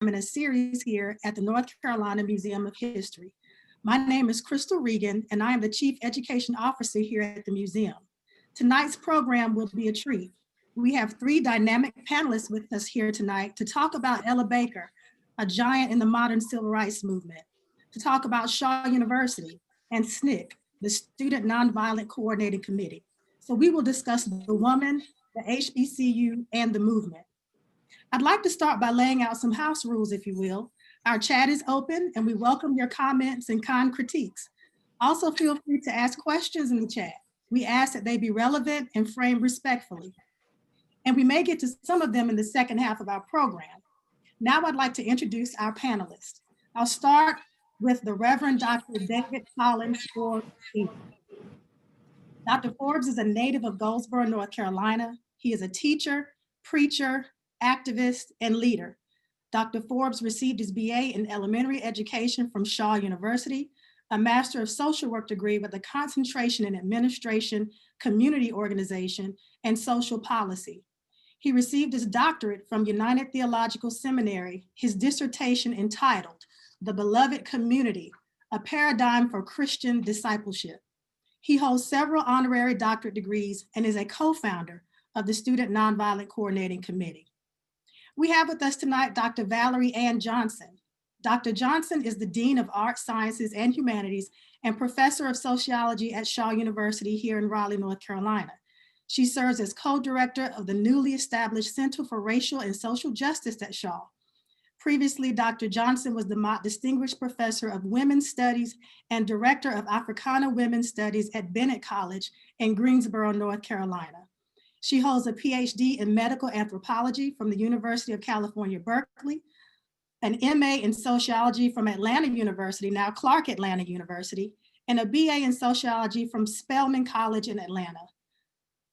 in a series here at the North Carolina Museum of History. My name is Crystal Regan, and I am the Chief Education Officer here at the museum. Tonight's program will be a treat. We have three dynamic panelists with us here tonight to talk about Ella Baker, a giant in the modern civil rights movement, to talk about Shaw University and SNCC, the Student Nonviolent Coordinating Committee. So we will discuss the woman, the HBCU, and the movement. I'd like to start by laying out some house rules, if you will. Our chat is open and we welcome your comments and kind critiques. Also feel free to ask questions in the chat. We ask that they be relevant and framed respectfully. And we may get to some of them in the second half of our program. Now I'd like to introduce our panelists. I'll start with the Reverend Dr. David Collins Forbes Sr. Dr. Forbes is a native of Goldsboro, North Carolina. He is a teacher, preacher, activist, and leader. Dr. Forbes received his BA in elementary education from Shaw University, a Master of Social Work degree with a concentration in administration, community organization, and social policy. He received his doctorate from United Theological Seminary, his dissertation entitled, "The Beloved Community, a Paradigm for Christian Discipleship." He holds several honorary doctorate degrees and is a co-founder of the Student Nonviolent Coordinating Committee. We have with us tonight Dr. Valerie Ann Johnson. Dr. Johnson is the Dean of Arts, Sciences, and Humanities and Professor of Sociology at Shaw University here in Raleigh, North Carolina. She serves as co-director of the newly established Center for Racial and Social Justice at Shaw. Previously, Dr. Johnson was the Mott Distinguished Professor of Women's Studies and Director of Africana Women's Studies at Bennett College in Greensboro, North Carolina. She holds a PhD in medical anthropology from the University of California, Berkeley, an MA in sociology from Atlanta University, now Clark Atlanta University, and a BA in sociology from Spelman College in Atlanta.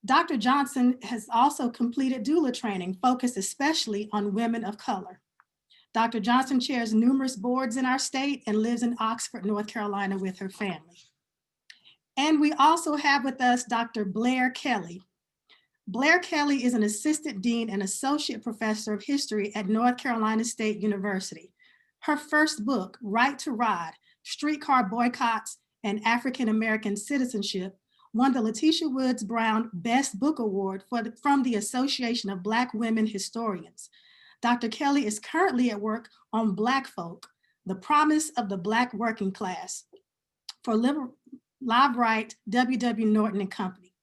Dr. Johnson has also completed doula training focused especially on women of color. Dr. Johnson chairs numerous boards in our state and lives in Oxford, North Carolina with her family. And we also have with us Dr. Blair Kelley. Blair Kelley is an assistant dean and associate professor of history at North Carolina State University. Her first book, Right to Ride, Streetcar Boycotts and African American Citizenship, won the Letitia Woods Brown Best Book Award from the Association of Black Women Historians. Dr. Kelley is currently at work on Black Folk, The Promise of the Black Working Class for Live Right, W.W. Norton and Company.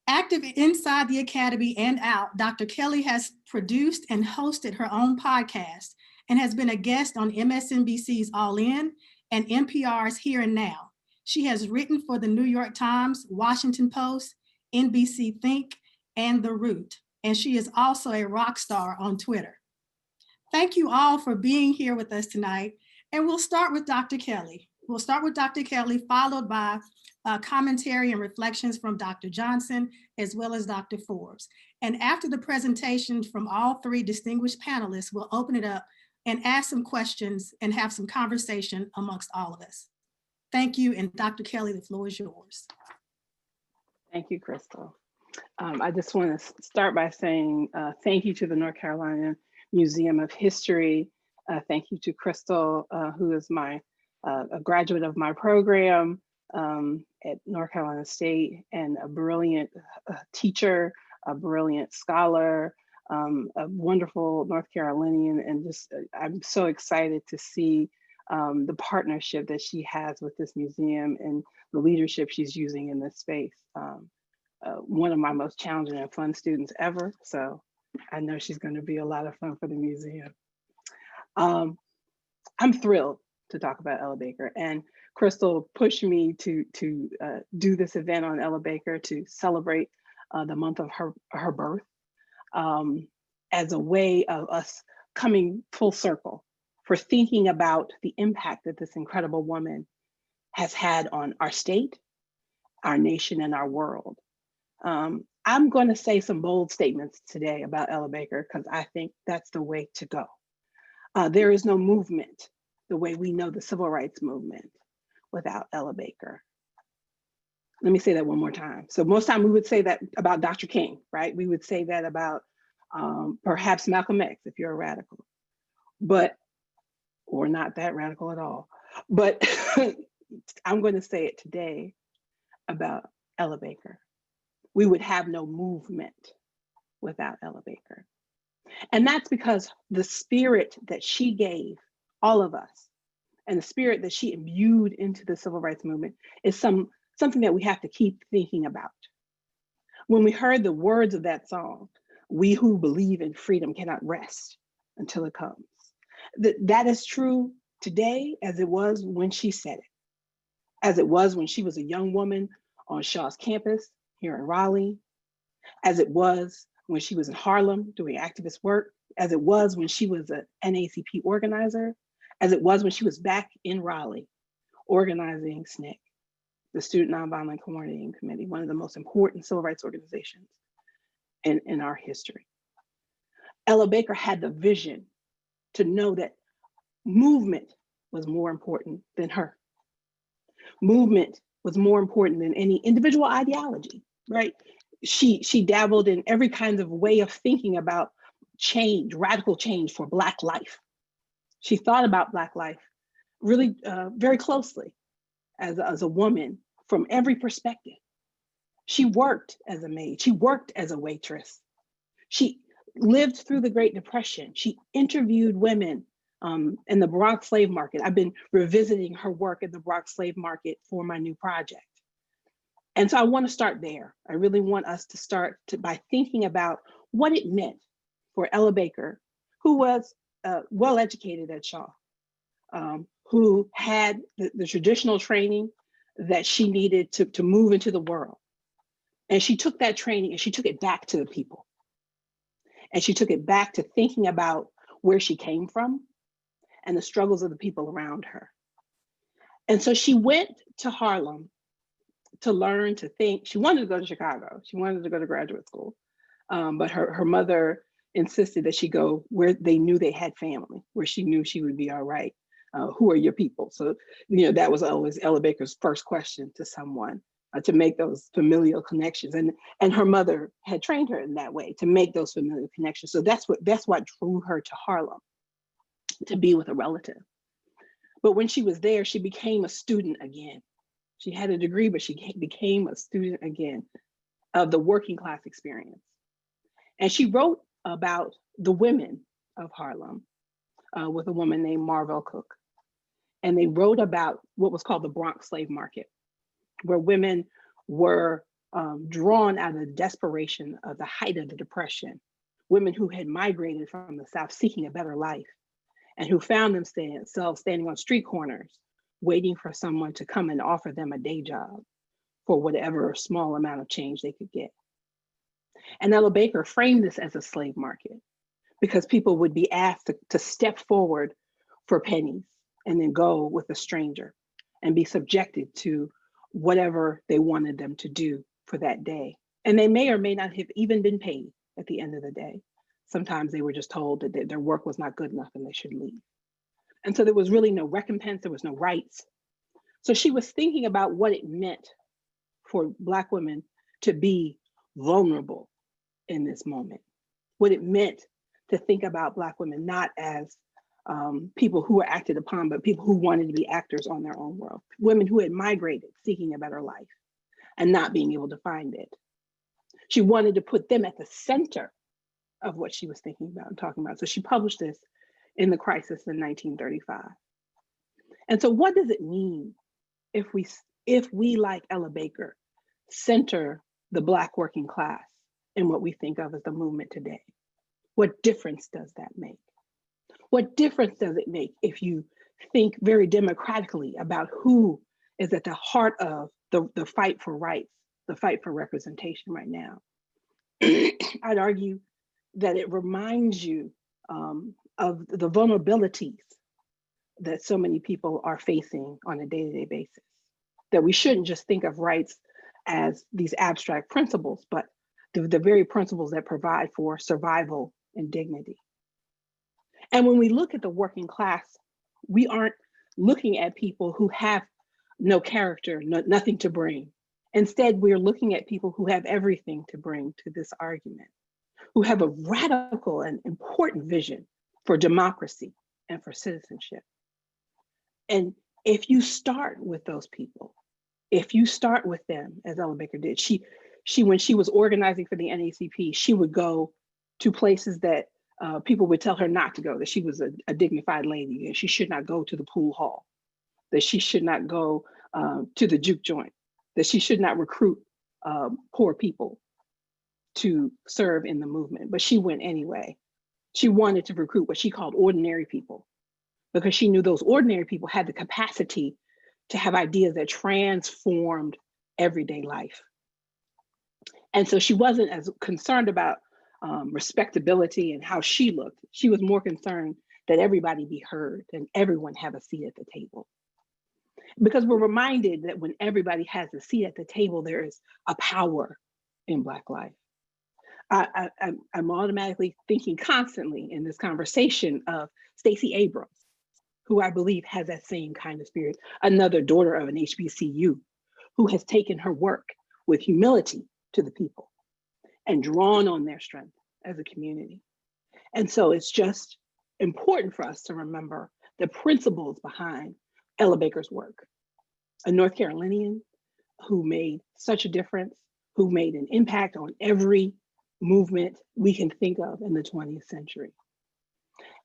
Active inside the academy and out, Dr. Kelley has produced and hosted her own podcast and has been a guest on MSNBC's All In and NPR's Here and Now. She has written for the New York Times, Washington Post, NBC Think, and The Root, and she is also a rock star on Twitter. Thank you all for being here with us tonight, and we'll start with Dr. Kelley. We'll start with Dr. Kelley, followed by commentary and reflections from Dr. Johnson, as well as Dr. Forbes. And after the presentation from all three distinguished panelists, we'll open it up and ask some questions and have some conversation amongst all of us. Thank you, and Dr. Kelley, the floor is yours. Thank you, Crystal. I just want to start by saying thank you to the North Carolina Museum of History. Thank you to Crystal, who is a graduate of my program at North Carolina State, and a brilliant teacher, a brilliant scholar, a wonderful North Carolinian, and just I'm so excited to see the partnership that she has with this museum and the leadership she's using in this space. One of my most challenging and fun students ever, so I know she's going to be a lot of fun for the museum. I'm thrilled to talk about Ella Baker, and Crystal pushed me to do this event on Ella Baker to celebrate the month of her birth as a way of us coming full circle for thinking about the impact that this incredible woman has had on our state, our nation, and our world. I'm going to say some bold statements today about Ella Baker because I think that's the way to go. There is no movement the way we know the civil rights movement without Ella Baker. Let me say that one more time. So most time we would say that about Dr. King, right? We would say that about perhaps Malcolm X if you're a radical. but, or not that radical at all. But I'm going to say it today about Ella Baker. We would have no movement without Ella Baker. And that's because the spirit that she gave all of us and the spirit that she imbued into the civil rights movement is something that we have to keep thinking about. When we heard the words of that song, we who believe in freedom cannot rest until it comes. That is true today as it was when she said it, as it was when she was a young woman on Shaw's campus here in Raleigh, as it was when she was in Harlem doing activist work, as it was when she was an NAACP organizer, as it was when she was back in Raleigh organizing SNCC, the Student Nonviolent Coordinating Committee, one of the most important civil rights organizations in our history. Ella Baker had the vision to know that movement was more important than her. Movement was more important than any individual ideology, right? She dabbled in every kind of way of thinking about change, radical change for Black life. She thought about Black life really very closely as a woman from every perspective. She worked as a maid, she worked as a waitress. She lived through the Great Depression. She interviewed women in the Bronx slave market. I've been revisiting her work in the Bronx slave market for my new project. And so I want to start there. I really want us to start by thinking about what it meant for Ella Baker, who was well-educated at Shaw, who had the traditional training that she needed to move into the world. And she took that training and she took it back to the people. And she took it back to thinking about where she came from and the struggles of the people around her. And so she went to Harlem to learn, to think. She wanted to go to Chicago. She wanted to go to graduate school. But her mother insisted that she go where they knew they had family, where she knew she would be all right. Who are your people? So, that was always Ella Baker's first question to someone, to make those familial connections. And her mother had trained her in that way, to make those familial connections. So that's what drew her to Harlem, to be with a relative. But when she was there, she became a student again. She had a degree, but she became a student again of the working class experience. And she wrote about the women of Harlem with a woman named Marvell Cook. And they wrote about what was called the Bronx slave market, where women were drawn out of the desperation of the height of the Depression, women who had migrated from the South seeking a better life, and who found themselves standing on street corners, waiting for someone to come and offer them a day job for whatever small amount of change they could get. And Ella Baker framed this as a slave market because people would be asked to step forward for pennies and then go with a stranger and be subjected to whatever they wanted them to do for that day. And they may or may not have even been paid at the end of the day. Sometimes they were just told that their work was not good enough and they should leave. And so there was really no recompense, there was no rights. So she was thinking about what it meant for Black women to be vulnerable in this moment, what it meant to think about Black women not as people who were acted upon, but people who wanted to be actors on their own world, women who had migrated seeking a better life and not being able to find it. She wanted to put them at the center of what she was thinking about and talking about. So she published this in The Crisis in 1935. And so what does it mean if we, like Ella Baker, center the Black working class in what we think of as the movement today? What difference does that make? What difference does it make if you think very democratically about who is at the heart of the fight for rights, the fight for representation right now? I'd argue that it reminds you of the vulnerabilities that so many people are facing on a day-to-day basis, that we shouldn't just think of rights as these abstract principles, but the very principles that provide for survival and dignity. And when we look at the working class, we aren't looking at people who have no character, nothing to bring. Instead, we're looking at people who have everything to bring to this argument, who have a radical and important vision for democracy, and for citizenship. And if you start with those people, if you start with them, as Ella Baker did, she when she was organizing for the NAACP, she would go to places that people would tell her not to go, that she was a dignified lady and she should not go to the pool hall, that she should not go to the juke joint, that she should not recruit poor people to serve in the movement. But she went anyway. She wanted to recruit what she called ordinary people, because she knew those ordinary people had the capacity to have ideas that transformed everyday life. And so she wasn't as concerned about respectability and how she looked. She was more concerned that everybody be heard and everyone have a seat at the table. Because we're reminded that when everybody has a seat at the table, there is a power in Black life. I'm automatically thinking constantly in this conversation of Stacey Abrams, who I believe has that same kind of spirit, another daughter of an HBCU, who has taken her work with humility to the people and drawn on their strength as a community. And so it's just important for us to remember the principles behind Ella Baker's work, a North Carolinian who made such a difference, who made an impact on every movement we can think of in the 20th century.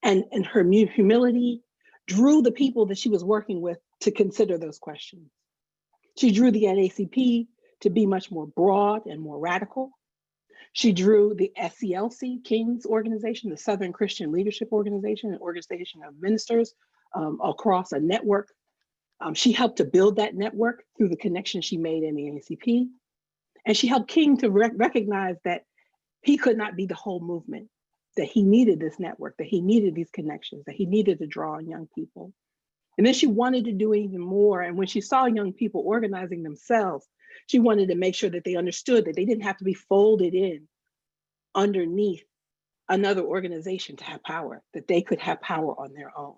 And her humility drew the people that she was working with to consider those questions. She drew the NAACP to be much more broad and more radical. She drew the SCLC, King's organization, the Southern Christian Leadership Organization, an organization of ministers across a network. She helped to build that network through the connections she made in the NAACP. And she helped King to recognize that he could not be the whole movement, that he needed this network, that he needed these connections, that he needed to draw on young people. And then she wanted to do even more. And when she saw young people organizing themselves, she wanted to make sure that they understood that they didn't have to be folded in underneath another organization to have power, that they could have power on their own.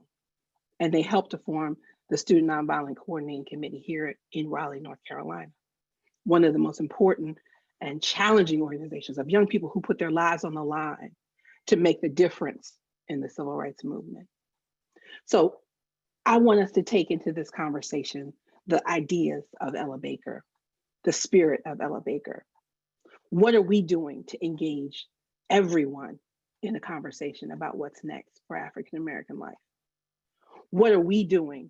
And they helped to form the Student Nonviolent Coordinating Committee here in Raleigh, North Carolina, one of the most important and challenging organizations of young people who put their lives on the line to make the difference in the civil rights movement. So I want us to take into this conversation the ideas of Ella Baker, the spirit of Ella Baker. What are we doing to engage everyone in a conversation about what's next for African American life? What are we doing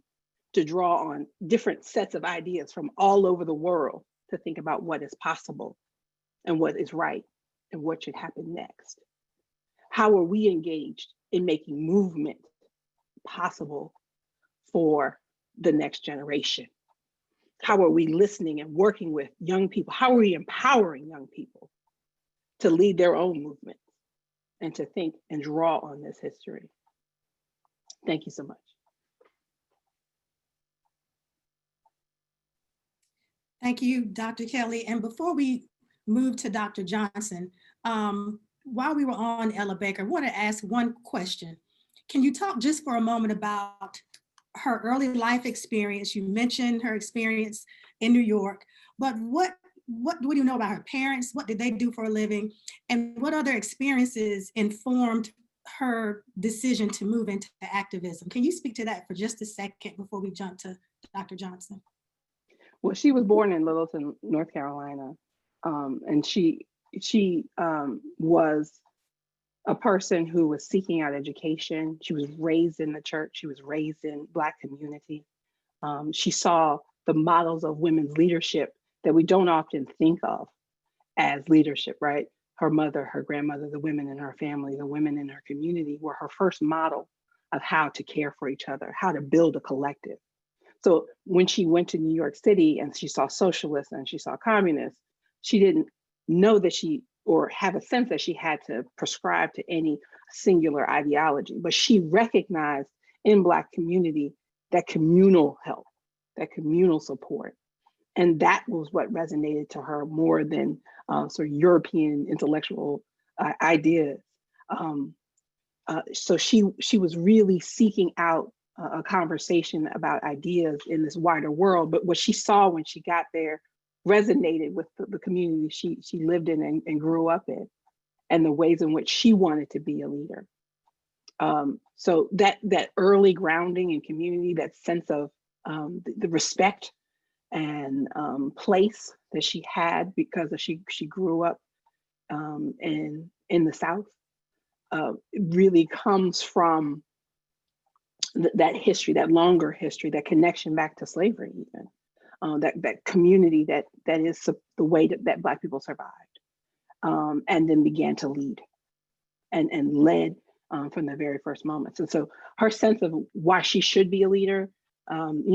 to draw on different sets of ideas from all over the world to think about what is possible and what is right and what should happen next? How are we engaged in making movement possible for the next generation? How are we listening and working with young people? How are we empowering young people to lead their own movements and to think and draw on this history? Thank you so much. Thank you, Dr. Kelley. And before we move to Dr. Johnson, while we were on Ella Baker, I want to ask one question. Can you talk just for a moment about her early life experience? You mentioned her experience in New York, but what do you know about her parents? What did they do for a living? And what other experiences informed her decision to move into activism? Can you speak to that for just a second before we jump to Dr. Johnson? Well, she was born in Littleton, North Carolina, and she was a person who was seeking out education. She was raised in the church. She was raised in Black community. She saw the models of women's leadership that we don't often think of as leadership, right? Her mother, her grandmother, the women in her family, the women in her community were her first model of how to care for each other, how to build a collective. So when she went to New York City and she saw socialists and she saw communists, she didn't know that or have a sense that she had to prescribe to any singular ideology, but she recognized in Black community that communal help, that communal support. And that was what resonated to her more than sort of European intellectual ideas. So she was really seeking out a conversation about ideas in this wider world, but what she saw when she got there resonated with the community she lived in and grew up in, and the ways in which she wanted to be a leader. So that early grounding in community, that sense of the respect and place that she had because she grew up in the South, really comes from that history, that longer history, that connection back to slavery, even that community that is the way that Black people survived, and then began to lead and led from the very first moments. And so her sense of why she should be a leader,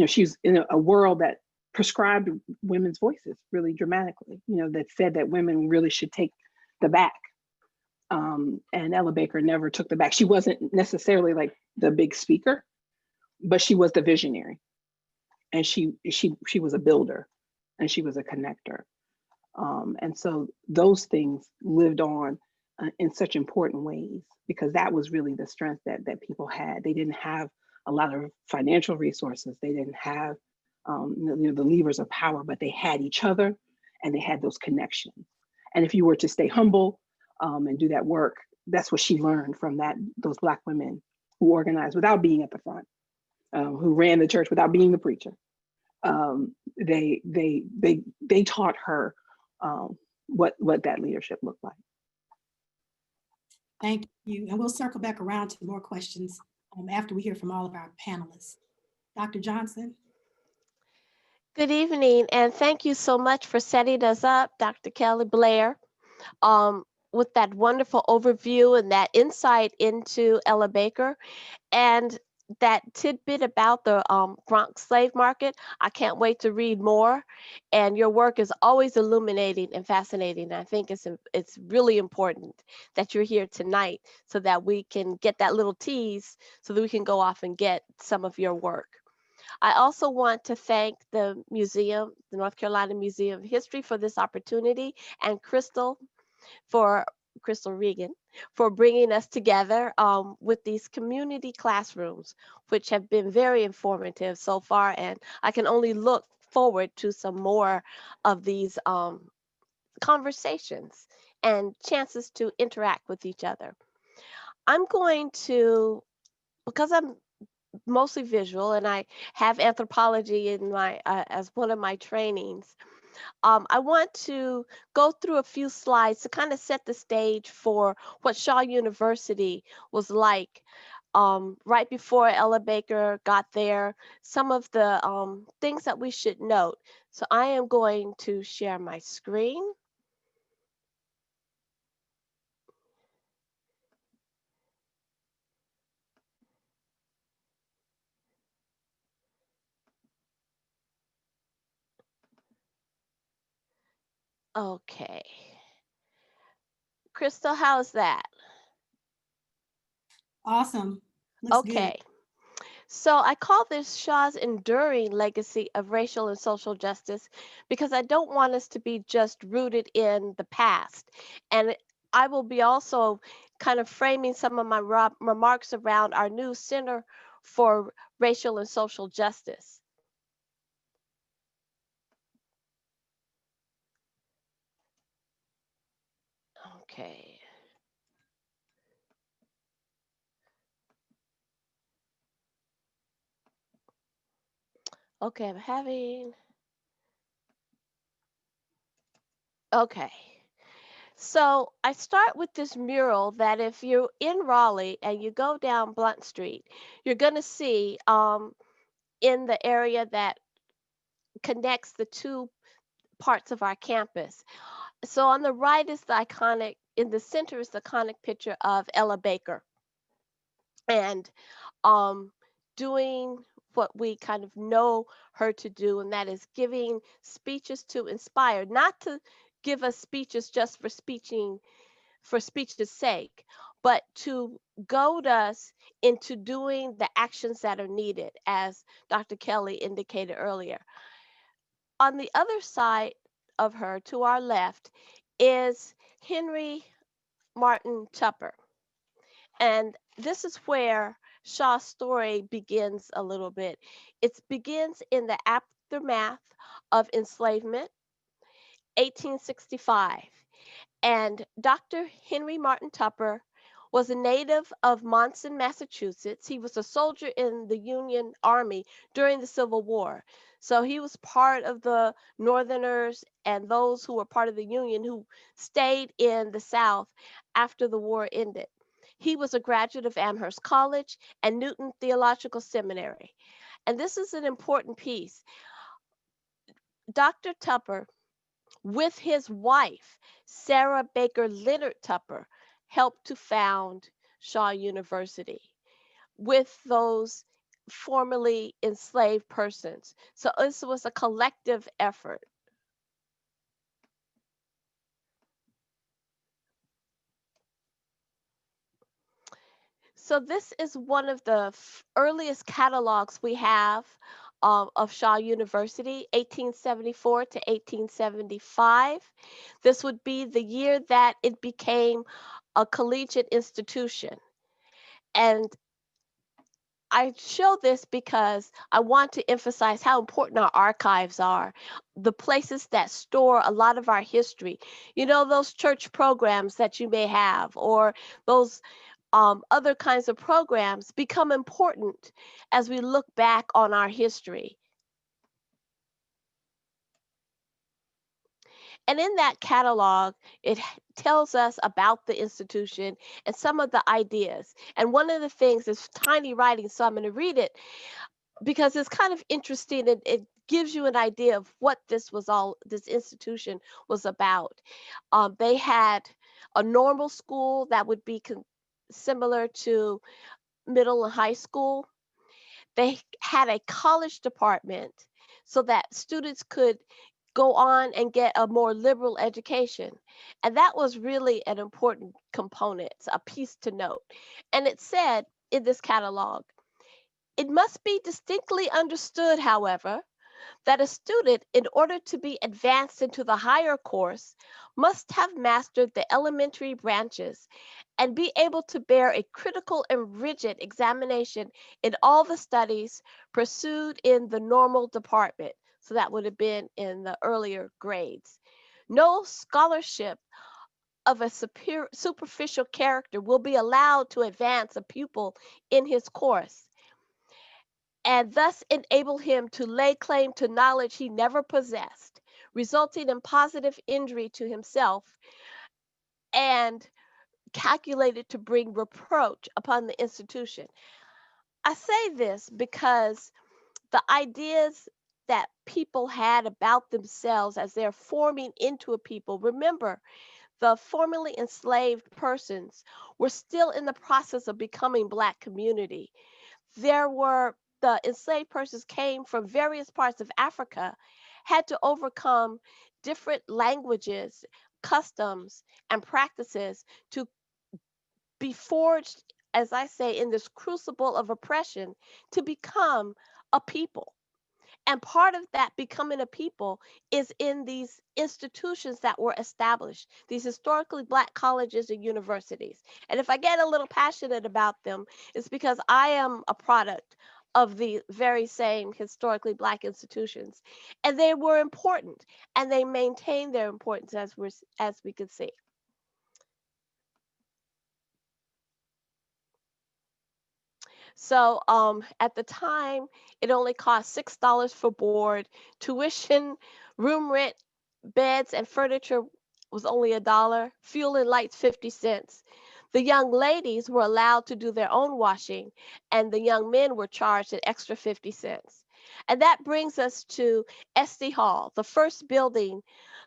she's in a world that prescribed women's voices really dramatically, that said that women really should take the back. And Ella Baker never took the back. She wasn't necessarily like the big speaker, but she was the visionary. And she was a builder, and she was a connector. And so those things lived on in such important ways, because that was really the strength that people had. They didn't have a lot of financial resources. They didn't have the levers of power, but they had each other, and they had those connections. And if you were to stay humble and do that work, that's what she learned from those Black women who organized without being at the front, who ran the church without being the preacher. They taught her what that leadership looked like. Thank you. And we'll circle back around to more questions after we hear from all of our panelists. Dr. Johnson. Good evening, and thank you so much for setting us up, Dr. Kelley, Blair, with that wonderful overview and that insight into Ella Baker and that tidbit about the Bronx slave market. I can't wait to read more, and your work is always illuminating and fascinating. I think it's really important that you're here tonight so that we can get that little tease so that we can go off and get some of your work. I also want to thank the museum, the North Carolina Museum of History, for this opportunity, and Crystal Regan for bringing us together with these community classrooms, which have been very informative so far, and I can only look forward to some more of these conversations and chances to interact with each other. I'm going to, because I'm mostly visual and I have anthropology in my as one of my trainings, I want to go through a few slides to kind of set the stage for what Shaw University was like right before Ella Baker got there, some of the things that we should note. So I am going to share my screen. Okay. Crystal, how's that? Awesome. Looks Okay. good. So I call this Shaw's enduring legacy of racial and social justice because I don't want us to be just rooted in the past. And I will be also kind of framing some of my remarks around our new Center for Racial and Social Justice. Okay. Okay, I'm having. Okay. So I start with this mural that if you're in Raleigh and you go down Blunt Street, you're going to see in the area that connects the two parts of our campus. So on the right is the iconic, in the center is the iconic picture of Ella Baker. And doing what we kind of know her to do, and that is giving speeches to inspire, not to give us speeches just for speech's sake, but to goad us into doing the actions that are needed, as Dr. Kelley indicated earlier. On the other side of her, to our left, is Henry Martin Tupper. And this is where Shaw's story begins a little bit. It begins in the aftermath of enslavement, 1865. And Dr. Henry Martin Tupper was a native of Monson, Massachusetts. He was a soldier in the Union Army during the Civil War. So he was part of the Northerners and those who were part of the Union who stayed in the South after the war ended. He was a graduate of Amherst College and Newton Theological Seminary. And this is an important piece. Dr. Tupper, with his wife, Sarah Baker Leonard Tupper, helped to found Shaw University with those formerly enslaved persons. So this was a collective effort. So this is one of the earliest catalogs we have of Shaw University, 1874 to 1875. This would be the year that it became a collegiate institution. And I show this because I want to emphasize how important our archives are, the places that store a lot of our history. You know, those church programs that you may have, or those other kinds of programs become important as we look back on our history. And in that catalog, it tells us about the institution and some of the ideas. And one of the things is tiny writing, so I'm going to read it because it's kind of interesting and it gives you an idea of what this institution was about. They had a normal school that would be similar to middle and high school. They had a college department so that students could go on and get a more liberal education. And that was really an important component, a piece to note. And it said in this catalog, it must be distinctly understood, however, that a student, in order to be advanced into the higher course, must have mastered the elementary branches and be able to bear a critical and rigid examination in all the studies pursued in the normal department. So that would have been in the earlier grades. No scholarship of a superficial character will be allowed to advance a pupil in his course, and thus enable him to lay claim to knowledge he never possessed, resulting in positive injury to himself and calculated to bring reproach upon the institution. I say this because the ideas that people had about themselves as they're forming into a people, remember, the formerly enslaved persons were still in the process of becoming Black community. The enslaved persons came from various parts of Africa, had to overcome different languages, customs, and practices to be forged, as I say, in this crucible of oppression to become a people. And part of that becoming a people is in these institutions that were established, these historically Black colleges and universities. And if I get a little passionate about them, it's because I am a product of the very same historically Black institutions. And they were important, and they maintain their importance as we can see. So at the time, it only cost $6 for board. Tuition, room rent, beds, and furniture was only $1. Fuel and lights, 50 cents. The young ladies were allowed to do their own washing, and the young men were charged an extra 50 cents. And that brings us to Estee Hall, the first building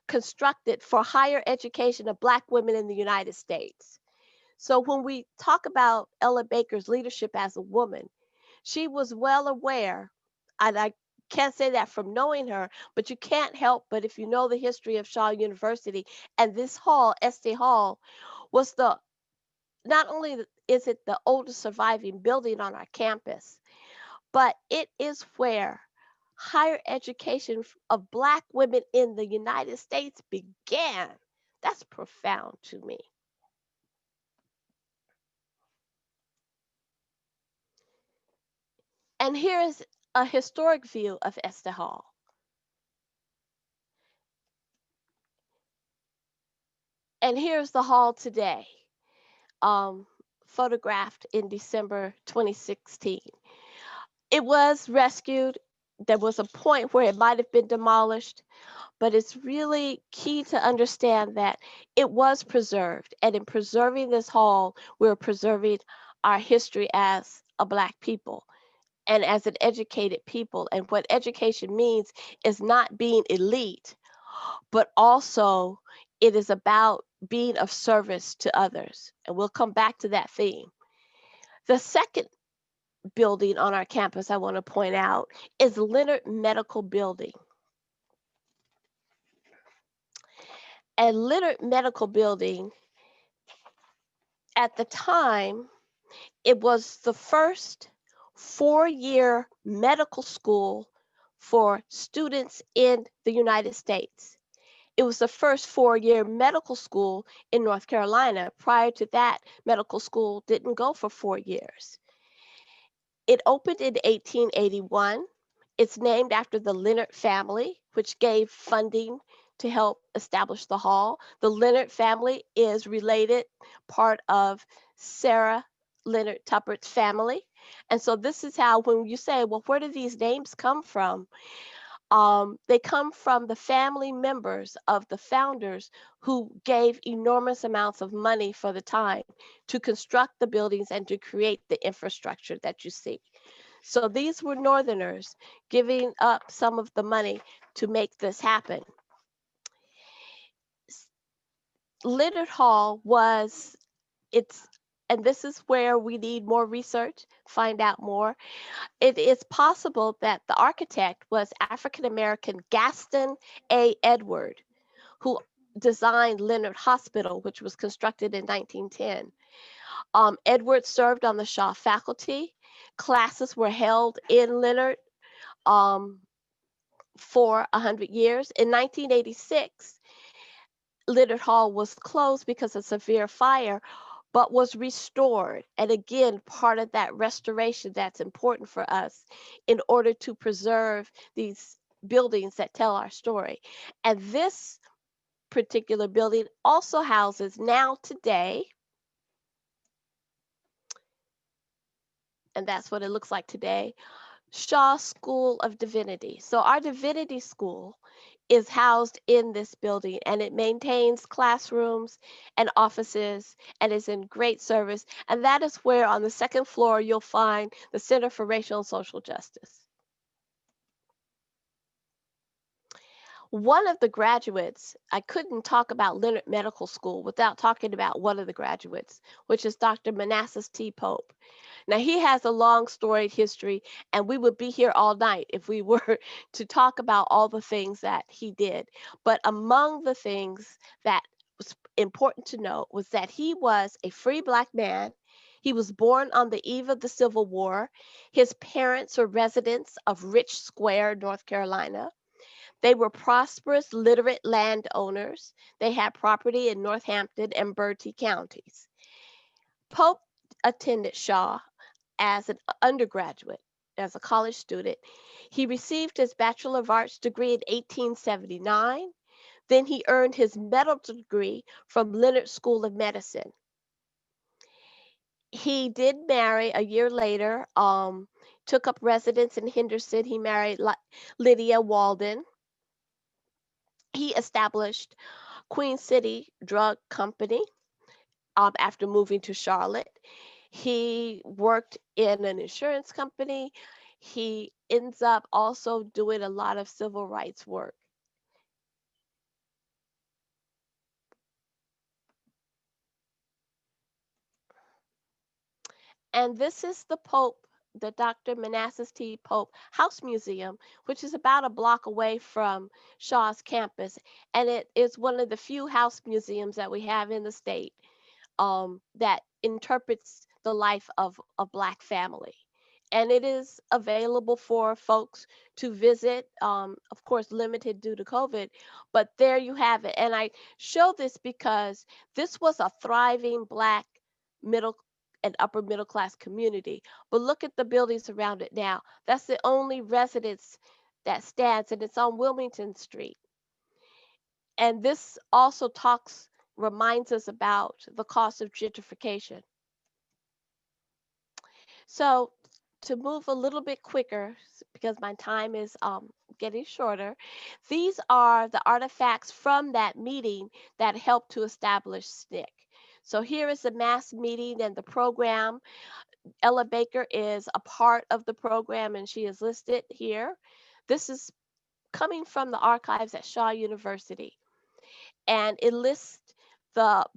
constructed for higher education of Black women in the United States. So when we talk about Ella Baker's leadership as a woman, she was well aware, and I can't say that from knowing her, but you can't help but if you know the history of Shaw University, and this hall, Estee Hall, was not only is it the oldest surviving building on our campus, but it is where higher education of Black women in the United States began. That's profound to me. And here is a historic view of Estee Hall. And here's the hall today. photographed in December 2016. It was rescued. There was a point where it might have been demolished, but it's really key to understand that it was preserved. And in preserving this hall, we're preserving our history as a Black people and as an educated people. And what education means is not being elite, but also it is about being of service to others. And we'll come back to that theme. The second building on our campus I want to point out is Leonard Medical Building. And Leonard Medical Building, at the time, it was the first 4-year medical school for students in the United States. It was the first 4-year medical school in North Carolina. Prior to that, medical school didn't go for 4 years. It opened in 1881. It's named after the Leonard family, which gave funding to help establish the hall. The Leonard family is related, part of Sarah Leonard Tupper's family. And so this is how, when you say, well, where do these names come from? They come from the family members of the founders who gave enormous amounts of money for the time to construct the buildings and to create the infrastructure that you see. So these were Northerners giving up some of the money to make this happen. Leonard Hall was, and this is where we need more research, find out more. It is possible that the architect was African-American Gaston A. Edward, who designed Leonard Hospital, which was constructed in 1910. Edward served on the Shaw faculty. Classes were held in Leonard for 100 years. In 1986, Leonard Hall was closed because of severe fire, but was restored. And again, part of that restoration that's important for us in order to preserve these buildings that tell our story. And this particular building also houses now today, and that's what it looks like today, Shaw School of Divinity. So our Divinity School is housed in this building, and it maintains classrooms and offices and is in great service. And that is where on the second floor you'll find the Center for Racial and Social Justice. One of the graduates, I couldn't talk about Leonard Medical School without talking about one of the graduates, which is Dr. Manassas T Pope. Now, he has a long storied history, and we would be here all night if we were to talk about all the things that he did. But among the things that was important to note was that he was a free Black man. He was born on the eve of the Civil War. His parents were residents of Rich Square, North Carolina. They were prosperous, literate landowners. They had property in Northampton and Bertie counties. Pope attended Shaw as an undergraduate, as a college student. He received his Bachelor of Arts degree in 1879. Then he earned his medical degree from Leonard School of Medicine. He did marry a year later, took up residence in Henderson. He married Lydia Walden. He established Queen City Drug Company after moving to Charlotte. He worked in an insurance company. He ends up also doing a lot of civil rights work. And this is the Pope, the Dr. Manassas T Pope House Museum, which is about a block away from Shaw's campus. And it is one of the few house museums that we have in the state that interprets the life of a Black family. And it is available for folks to visit, of course, limited due to COVID, but there you have it. And I show this because this was a thriving Black middle and upper middle class community. But look at the buildings around it now. That's the only residence that stands, and it's on Wilmington Street. And this also reminds us about the cost of gentrification. So to move a little bit quicker, because my time is getting shorter, these are the artifacts from that meeting that helped to establish SNCC. So here is the mass meeting and the program. Ella Baker is a part of the program and she is listed here. This is coming from the archives at Shaw University, and it lists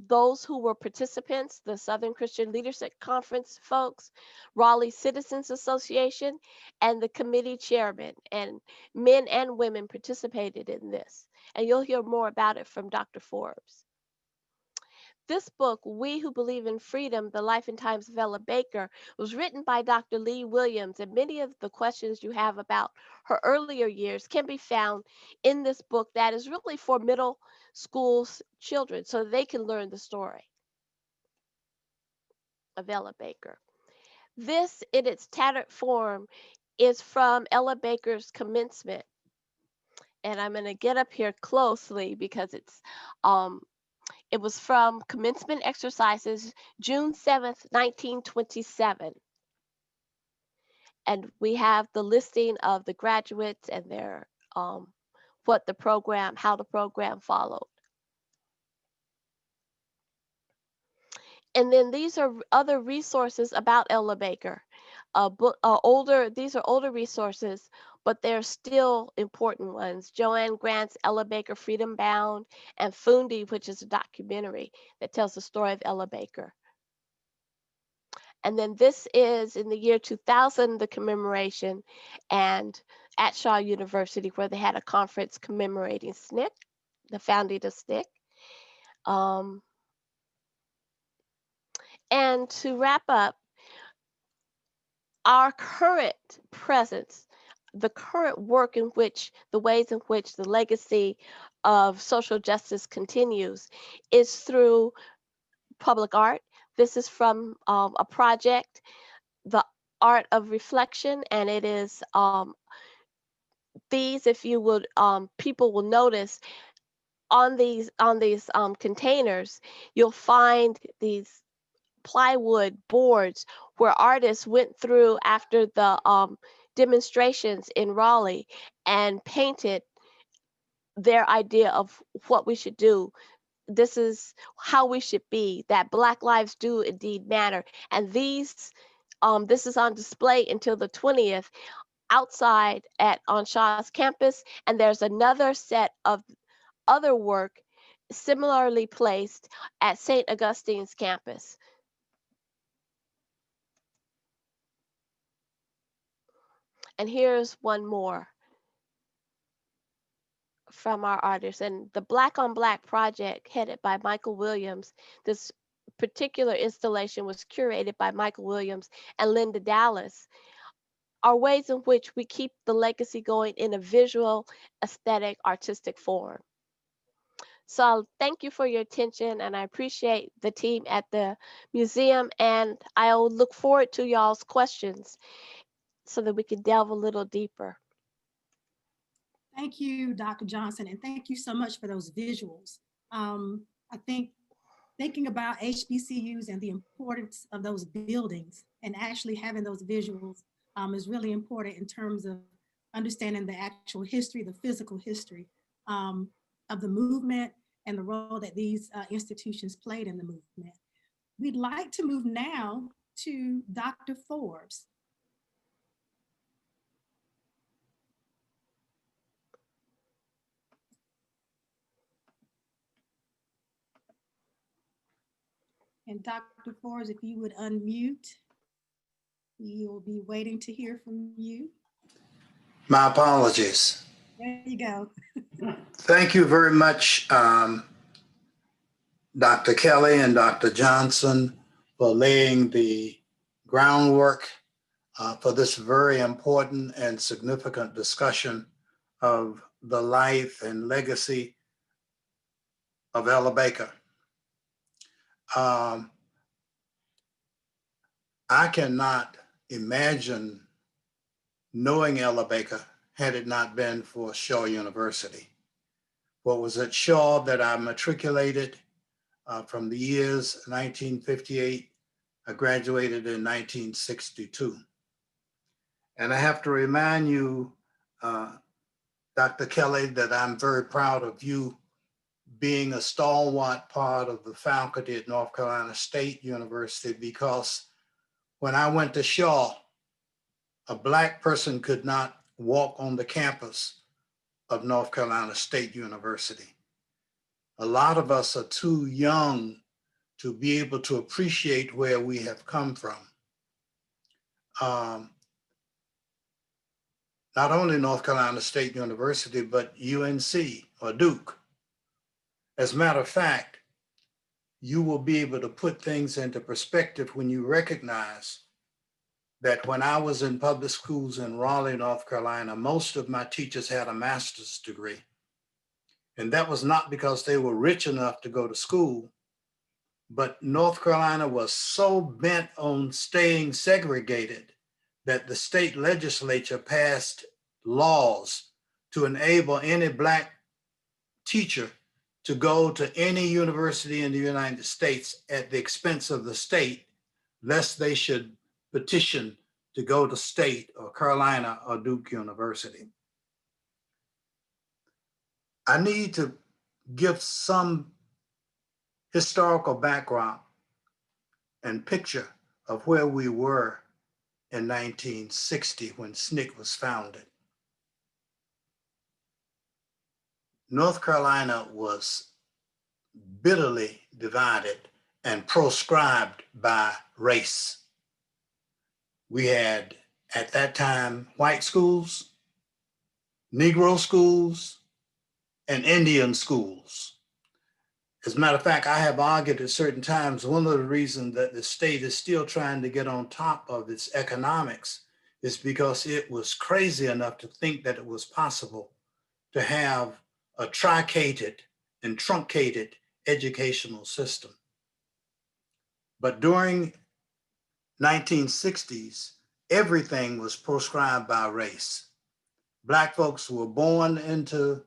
those who were participants: the Southern Christian Leadership Conference folks, Raleigh Citizens Association, and the committee chairman. And men and women participated in this. And you'll hear more about it from Dr. Forbes. This book, We Who Believe in Freedom, The Life and Times of Ella Baker, was written by Dr. Lee Williams, and many of the questions you have about her earlier years can be found in this book that is really for middle school children so they can learn the story of Ella Baker. This, in its tattered form, is from Ella Baker's commencement. And I'm going to get up here closely because it was from commencement exercises, June 7th, 1927. And we have the listing of the graduates and their, how the program followed. And then these are other resources about Ella Baker. These are older resources, but they're still important ones. Joanne Grant's Ella Baker Freedom Bound, and Fundi, which is a documentary that tells the story of Ella Baker. And then this is in the year 2000, the commemoration, and at Shaw University, where they had a conference commemorating SNCC, the founding of SNCC. And to wrap up, our current presence, the current work in which, the ways in which the legacy of social justice continues is through public art. This is from a project, The Art of Reflection, and it is these, if you would, people will notice on these containers, you'll find these plywood boards where artists went through after the demonstrations in Raleigh and painted their idea of what we should do. This is how we should be, that Black lives do indeed matter. And these, this is on display until the 20th outside on Shaw's campus. And there's another set of other work similarly placed at St. Augustine's campus. And here's one more from our artists. And the Black on Black project, headed by Michael Williams. This particular installation was curated by Michael Williams and Linda Dallas, are ways in which we keep the legacy going in a visual, aesthetic, artistic form. So thank you for your attention, and I appreciate the team at the museum, and I'll look forward to y'all's questions so that we can delve a little deeper. Thank you, Dr. Johnson, and thank you so much for those visuals. I think thinking about HBCUs and the importance of those buildings and actually having those visuals is really important in terms of understanding the actual history, the physical history of the movement and the role that these institutions played in the movement. We'd like to move now to Dr. Forbes. And Dr. Forbes, if you would unmute, we will be waiting to hear from you. My apologies. There you go. Thank you very much, Dr. Kelley and Dr. Johnson, for laying the groundwork for this very important and significant discussion of the life and legacy of Ella Baker. I cannot imagine knowing Ella Baker had it not been for Shaw University. What was at Shaw that I matriculated from the years 1958 I graduated in 1962. And I have to remind you, Dr. Kelley, that I'm very proud of you being a stalwart part of the faculty at North Carolina State University, because when I went to Shaw, a Black person could not walk on the campus of North Carolina State University. A lot of us are too young to be able to appreciate where we have come from. Not only North Carolina State University, but UNC or Duke. As a matter of fact, you will be able to put things into perspective when you recognize that when I was in public schools in Raleigh, North Carolina, most of my teachers had a master's degree. And that was not because they were rich enough to go to school, but North Carolina was so bent on staying segregated that the state legislature passed laws to enable any Black teacher to go to any university in the United States at the expense of the state, lest they should petition to go to State or Carolina or Duke University. I need to give some historical background and picture of where we were in 1960 when SNCC was founded. North Carolina was bitterly divided and proscribed by race. We had, at that time, white schools, Negro schools, and Indian schools. As a matter of fact, I have argued at certain times, one of the reasons that the state is still trying to get on top of its economics is because it was crazy enough to think that it was possible to have a truncated and truncated educational system. But during 1960s, everything was proscribed by race. Black folks were born into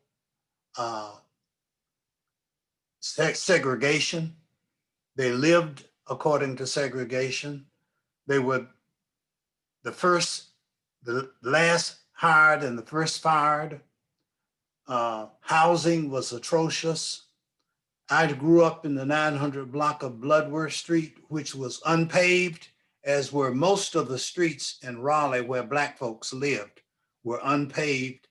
segregation. They lived according to segregation. They were the last hired and the first fired. Housing was atrocious. I grew up in the 900 block of Bloodworth Street, which was unpaved, as were most of the streets in Raleigh where Black folks lived, were unpaved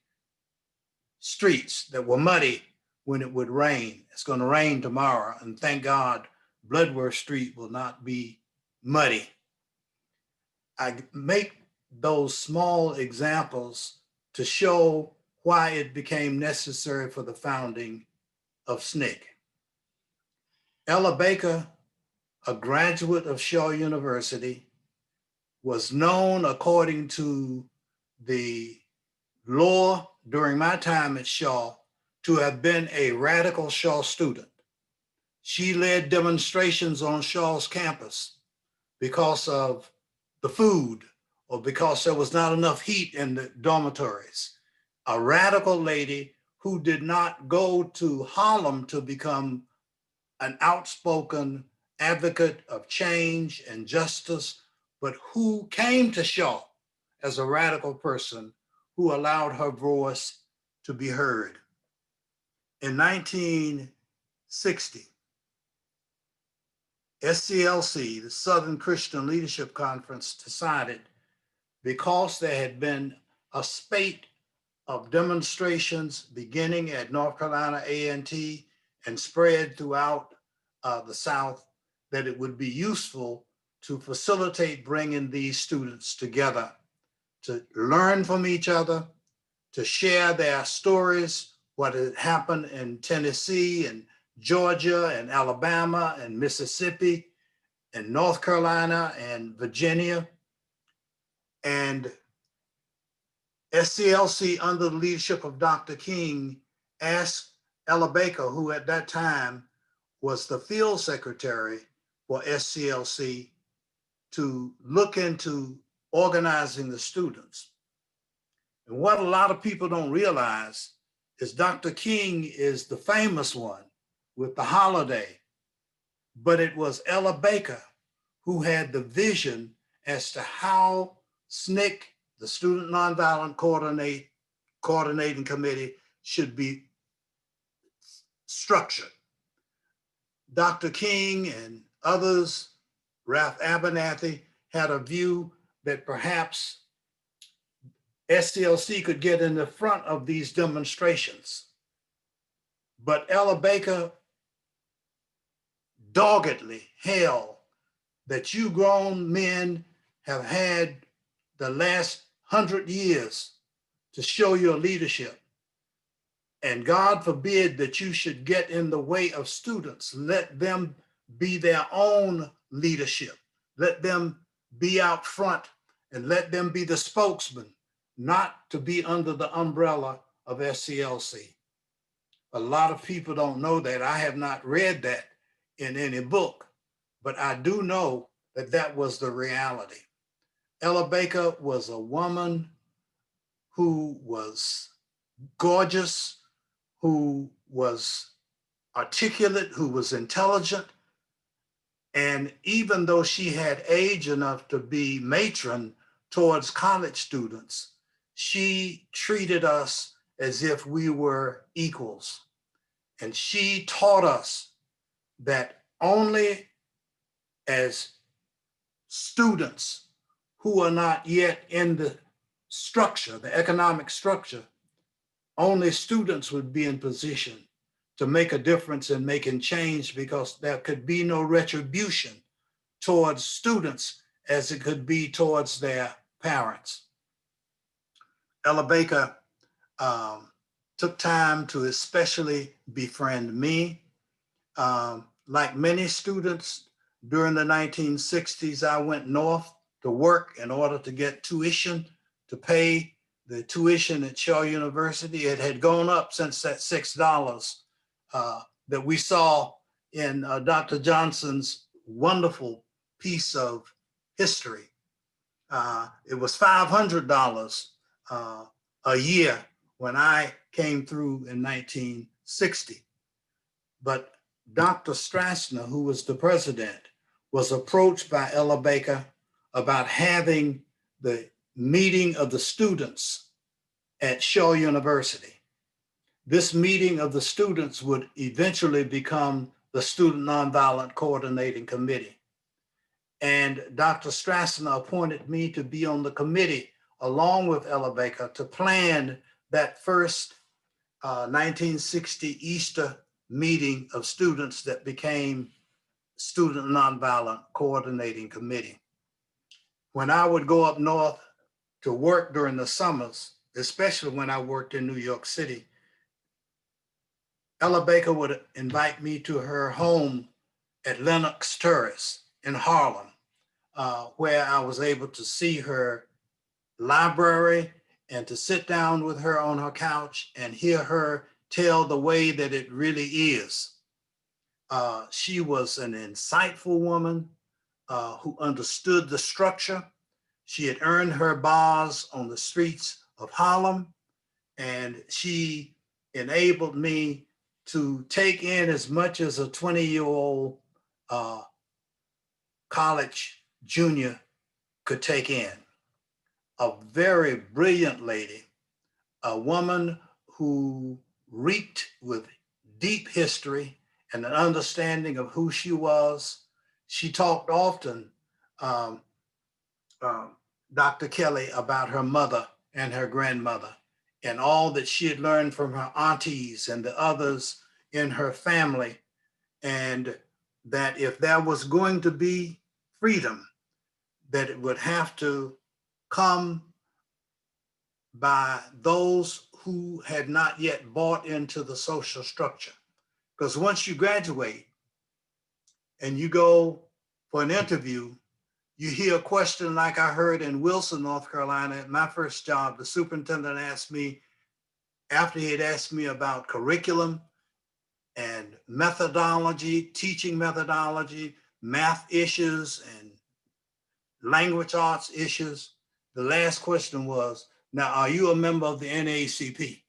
streets that were muddy when it would rain. It's going to rain tomorrow, and thank God Bloodworth Street will not be muddy. I make those small examples to show why it became necessary for the founding of SNCC. Ella Baker, a graduate of Shaw University, was known according to the law during my time at Shaw to have been a radical Shaw student. She led demonstrations on Shaw's campus because of the food or because there was not enough heat in the dormitories. A radical lady who did not go to Harlem to become an outspoken advocate of change and justice, but who came to Shaw as a radical person who allowed her voice to be heard. In 1960, SCLC, the Southern Christian Leadership Conference, decided, because there had been a spate of demonstrations beginning at North Carolina A&T and spread throughout the South, that it would be useful to facilitate bringing these students together, to learn from each other, to share their stories, what had happened in Tennessee and Georgia and Alabama and Mississippi and North Carolina and Virginia. And SCLC, under the leadership of Dr. King, asked Ella Baker, who at that time was the field secretary for SCLC, to look into organizing the students. And what a lot of people don't realize is Dr. King is the famous one with the holiday, but it was Ella Baker who had the vision as to how SNCC, the Student Nonviolent Coordinating Committee, should be structured. Dr. King and others, Ralph Abernathy, had a view that perhaps STLC could get in the front of these demonstrations. But Ella Baker doggedly held that you grown men have had the last 100 years to show your leadership. And God forbid that you should get in the way of students. Let them be their own leadership. Let them be out front and let them be the spokesman, not to be under the umbrella of SCLC. A lot of people don't know that. I have not read that in any book, but I do know that that was the reality. Ella Baker was a woman who was gorgeous, who was articulate, who was intelligent. And even though she had age enough to be matron towards college students, she treated us as if we were equals. And she taught us that only as students who are not yet in the structure, the economic structure, only students would be in position to make a difference and making change, because there could be no retribution towards students as it could be towards their parents. Ella Baker took time to especially befriend me. Like many students during the 1960s, I went north to work in order to get tuition, to pay the tuition at Shaw University. It had gone up since that $6 that we saw in Dr. Johnson's wonderful piece of history. It was $500 a year when I came through in 1960. But Dr. Strassner, who was the president, was approached by Ella Baker about having the meeting of the students at Shaw University. This meeting of the students would eventually become the Student Nonviolent Coordinating Committee. And Dr. Strassner appointed me to be on the committee along with Ella Baker to plan that first 1960 Easter meeting of students that became Student Nonviolent Coordinating Committee. When I would go up north to work during the summers, especially when I worked in New York City, Ella Baker would invite me to her home at Lenox Terrace in Harlem, where I was able to see her library and to sit down with her on her couch and hear her tell the way that it really is. She was an insightful woman who understood the structure. She had earned her bars on the streets of Harlem, and she enabled me to take in as much as a 20-year-old college junior could take in. A very brilliant lady, a woman who reeked with deep history and an understanding of who she was. She talked often, Dr. Kelley, about her mother and her grandmother and all that she had learned from her aunties and the others in her family, and that if there was going to be freedom, that it would have to come by those who had not yet bought into the social structure. Because once you graduate and you go for an interview, you hear a question like I heard in Wilson, North Carolina, at my first job. The superintendent asked me, after he had asked me about curriculum and methodology, teaching methodology, math issues, and language arts issues, the last question was, now, are you a member of the NAACP?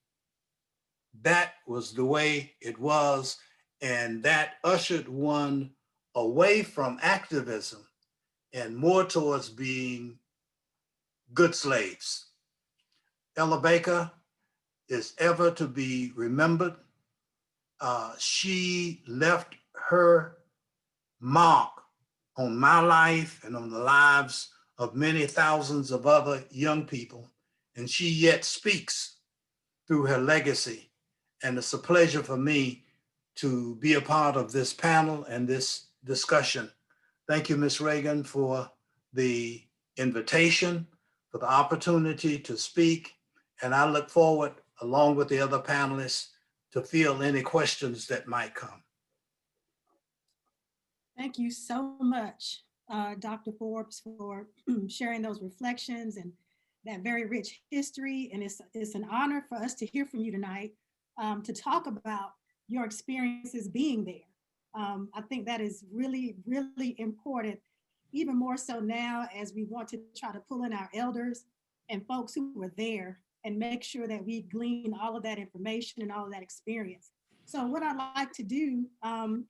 That was the way it was, and that ushered one away from activism and more towards being good slaves. Ella Baker is ever to be remembered. She left her mark on my life and on the lives of many thousands of other young people, and she yet speaks through her legacy. And it's a pleasure for me to be a part of this panel and this discussion. Thank you, Ms. Reagan, for the invitation, for the opportunity to speak. And I look forward, along with the other panelists, to field any questions that might come. Thank you so much, Dr. Forbes, for sharing those reflections and that very rich history. And it's an honor for us to hear from you tonight, to talk about your experiences being there. I think that is really, really important, even more so now as we want to try to pull in our elders and folks who were there and make sure that we glean all of that information and all of that experience. So what I'd like to do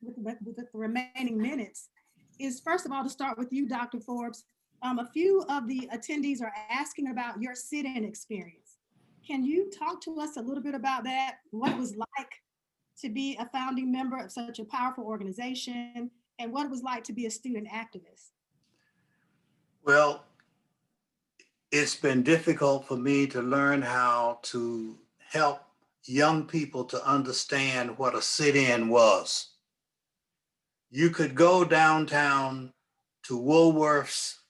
with the remaining minutes is, first of all, to start with you, Dr. Forbes. A few of the attendees are asking about your sit-in experience. Can you talk to us a little bit about that? What it was like to be a founding member of such a powerful organization, and what it was like to be a student activist? Well, it's been difficult for me to learn how to help young people to understand what a sit-in was. You could go downtown to Woolworth's,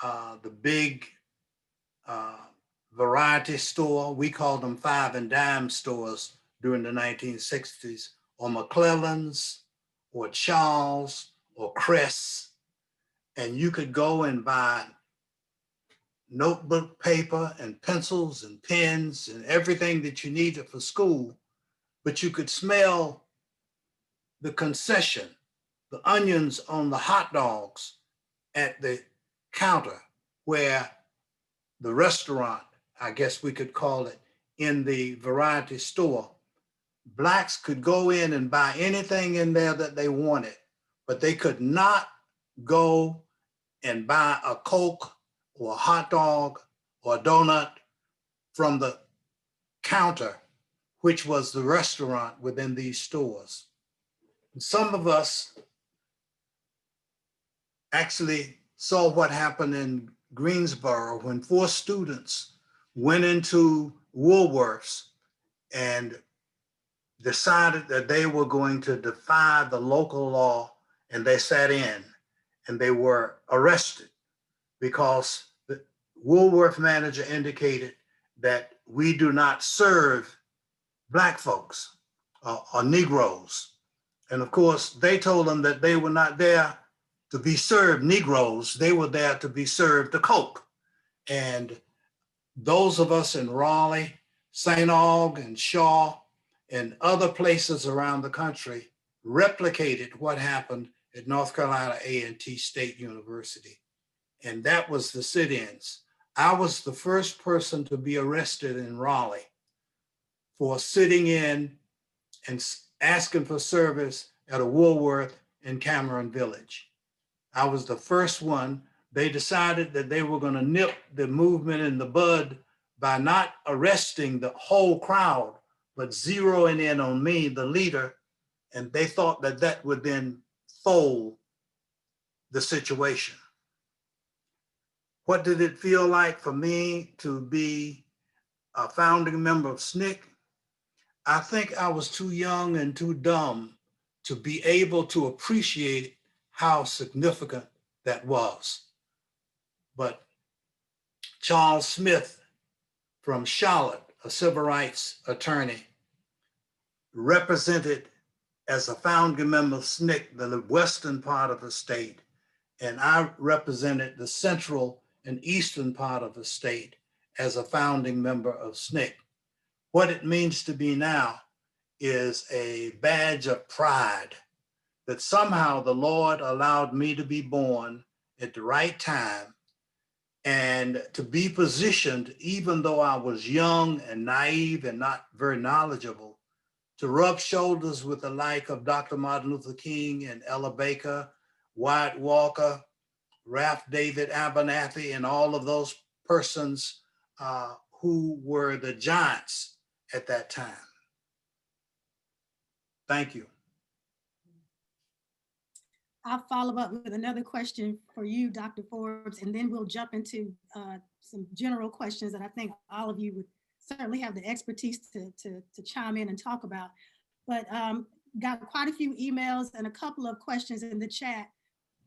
the big variety store. We called them 5 and dime stores during the 1960s, or McClellan's, or Charles, or Crest, and you could go and buy notebook paper and pencils and pens and everything that you needed for school, but you could smell the concession, the onions on the hot dogs at the counter where the restaurant, I guess we could call it, in the variety store. Blacks could go in and buy anything in there that they wanted, but they could not go and buy a Coke or a hot dog or a donut from the counter, which was the restaurant within these stores. And some of us actually saw what happened in Greensboro when 4 students went into Woolworths and decided that they were going to defy the local law, and they sat in and they were arrested because the Woolworth manager indicated that we do not serve Black folks or Negroes. And of course, they told them that they were not there to be served Negroes, they were there to be served the Coke. And those of us in Raleigh, St. Aug and Shaw and other places around the country replicated what happened at North Carolina A&T State University. And that was the sit-ins. I was the first person to be arrested in Raleigh for sitting in and asking for service at a Woolworth in Cameron Village. I was the first one. They decided that they were going to nip the movement in the bud by not arresting the whole crowd, but zeroing in on me, the leader, and they thought that that would then fold the situation. What did it feel like for me to be a founding member of SNCC? I think I was too young and too dumb to be able to appreciate how significant that was. But Charles Smith from Charlotte, a civil rights attorney, represented as a founding member of SNCC, the western part of the state, and I represented the central and eastern part of the state as a founding member of SNCC. What it means to me now is a badge of pride that somehow the Lord allowed me to be born at the right time and to be positioned, even though I was young and naive and not very knowledgeable, to rub shoulders with the like of Dr. Martin Luther King and Ella Baker, Wyatt Walker, Ralph David Abernathy, and all of those persons who were the giants at that time. Thank you. I'll follow up with another question for you, Dr. Forbes, and then we'll jump into some general questions that I think all of you would certainly have the expertise to chime in and talk about. But got quite a few emails and a couple of questions in the chat.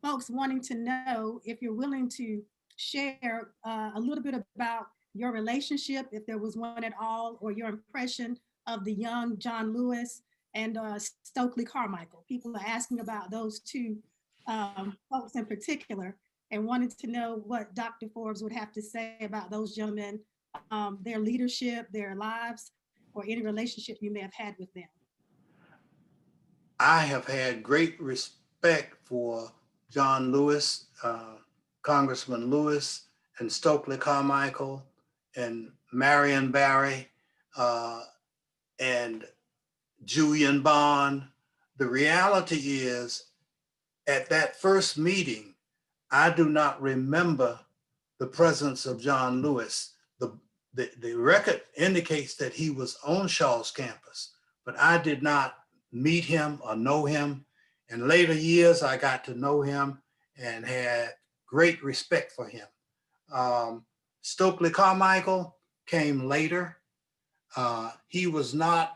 Folks wanting to know if you're willing to share a little bit about your relationship, if there was one at all, or your impression of the young John Lewis and Stokely Carmichael. People are asking about those two folks in particular and wanted to know what Dr. Forbes would have to say about those gentlemen, their leadership, their lives, or any relationship you may have had with them. I have had great respect for John Lewis, Congressman Lewis, and Stokely Carmichael, and Marion Barry, and Julian Bond. The reality is, at that first meeting, I do not remember the presence of John Lewis. The record indicates that he was on Shaw's campus, but I did not meet him or know him. In later years, I got to know him and had great respect for him. Stokely Carmichael came later. He was not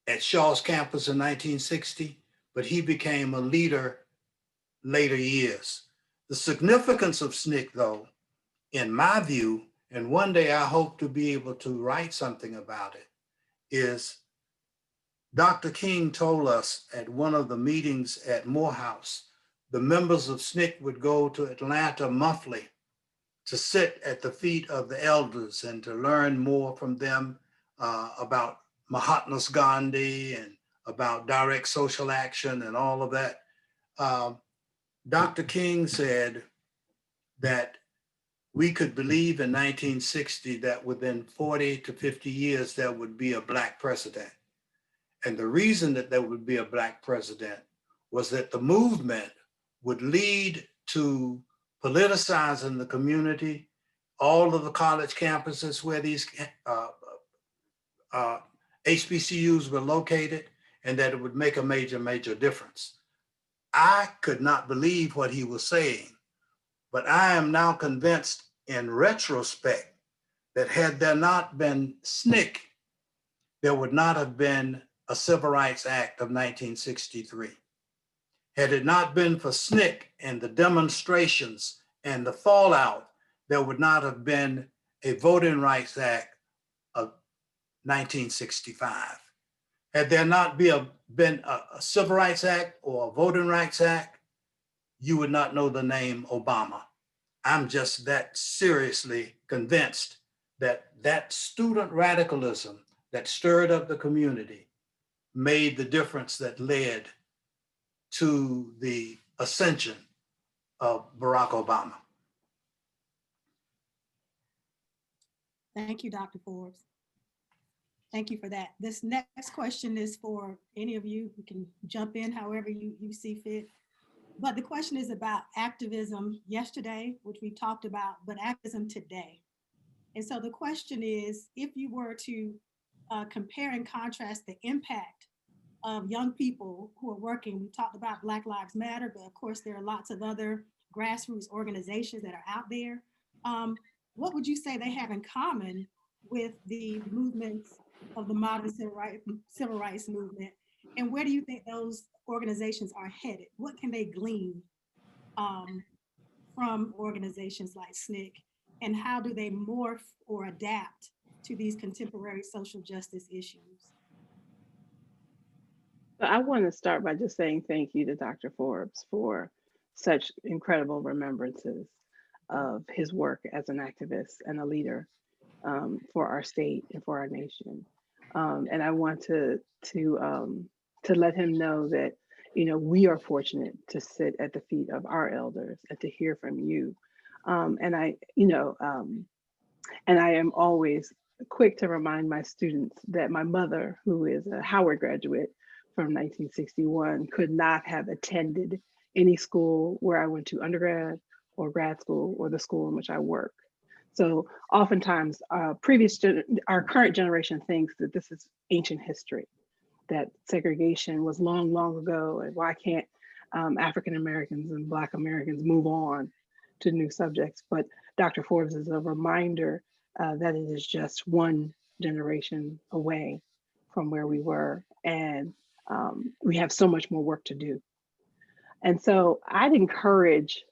at Shaw's campus in 1960, but he became a leader later years. The significance of SNCC, though, in my view, and one day I hope to be able to write something about it, is Dr. King told us at one of the meetings at Morehouse, the members of SNCC would go to Atlanta monthly to sit at the feet of the elders and to learn more from them about Mahatma Gandhi and about direct social action and all of that. Dr. King said that we could believe in 1960 that within 40 to 50 years, there would be a Black president. And the reason that there would be a Black president was that the movement would lead to politicizing the community, all of the college campuses where these HBCUs were located, and that it would make a major, major difference. I could not believe what he was saying, but I am now convinced in retrospect that had there not been SNCC, there would not have been a Civil Rights Act of 1963. Had it not been for SNCC and the demonstrations and the fallout, there would not have been a Voting Rights Act of 1965. Had there not been a Civil Rights Act or a Voting Rights Act, you would not know the name Obama. I'm just that seriously convinced that that student radicalism that stirred up the community made the difference that led to the ascension of Barack Obama. Thank you, Dr. Forbes. Thank you for that. This next question is for any of you who can jump in however you see fit. But the question is about activism yesterday, which we talked about, but activism today. And so the question is, if you were to compare and contrast the impact of young people who are working, we talked about Black Lives Matter, but of course there are lots of other grassroots organizations that are out there. What would you say they have in common with the movements of the modern civil rights movement? And where do you think those organizations are headed? What can they glean from organizations like SNCC? And how do they morph or adapt to these contemporary social justice issues? I want to start by just saying thank you to Dr. Forbes for such incredible remembrances of his work as an activist and a leader for our state and for our nation. And I want to let him know that, you know, we are fortunate to sit at the feet of our elders and to hear from you. And I am always quick to remind my students that my mother, who is a Howard graduate from 1961, could not have attended, any school where I went to undergrad or grad school or the school in which I work. So oftentimes our current generation thinks that this is ancient history, that segregation was long, long ago, and why can't African Americans and Black Americans move on to new subjects? But Dr. Forbes is a reminder that it is just one generation away from where we were, and we have so much more work to do. And so I'd encourage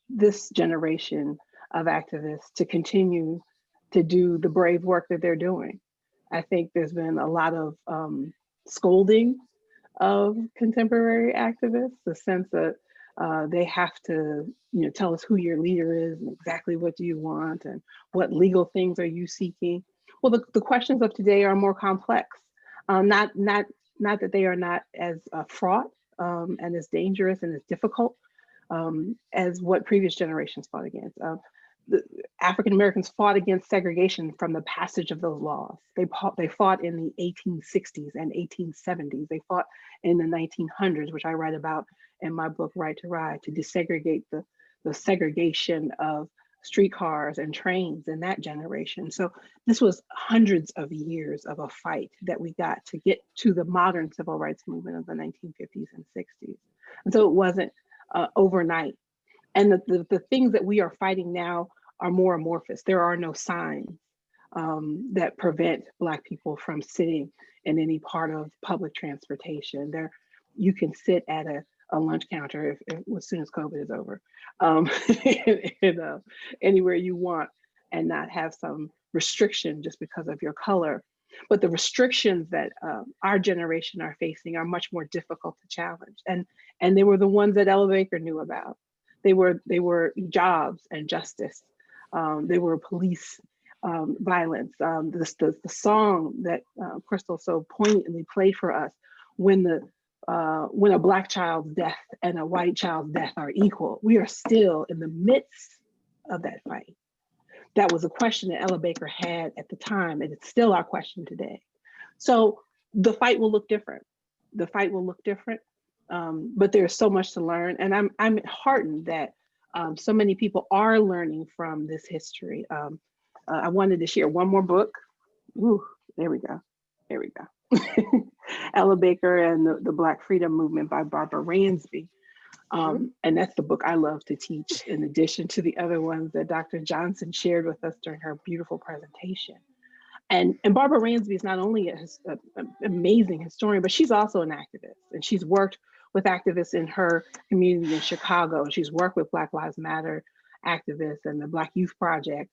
this generation of activists to continue to do the brave work that they're doing. I think there's been a lot of scolding of contemporary activists, the sense that they have to, tell us who your leader is and exactly what do you want and what legal things are you seeking. Well, the questions of today are more complex. Not that they are not as fraught and as dangerous and as difficult as what previous generations fought against. The African Americans fought against segregation from the passage of those laws. They fought in the 1860s and 1870s. They fought in the 1900s, which I write about in my book, Right to Ride, to desegregate the segregation of streetcars and trains in that generation. So this was hundreds of years of a fight that we got to get to the modern civil rights movement of the 1950s and 60s. And so it wasn't overnight. And the things that we are fighting now are more amorphous. There are no signs that prevent Black people from sitting in any part of public transportation. You can sit at a lunch counter as soon as COVID is over, anywhere you want, and not have some restriction just because of your color. But the restrictions that our generation are facing are much more difficult to challenge. And they were the ones that Ella Baker knew about. They were jobs and justice. They were police violence. The song that Crystal so poignantly played for us, when a Black child's death and a white child's death are equal, we are still in the midst of that fight. That was a question that Ella Baker had at the time, and it's still our question today. So the fight will look different. The fight will look different, but there's so much to learn. And I'm heartened that so many people are learning from this history. I wanted to share one more book. Ooh, there we go. There we go. Ella Baker and the Black Freedom Movement by Barbara Ramsey. And that's the book I love to teach, in addition to the other ones that Dr. Johnson shared with us during her beautiful presentation. And Barbara Ramsey is not only an amazing historian, but she's also an activist. And she's worked with activists in her community in Chicago. And she's worked with Black Lives Matter activists and the Black Youth Project.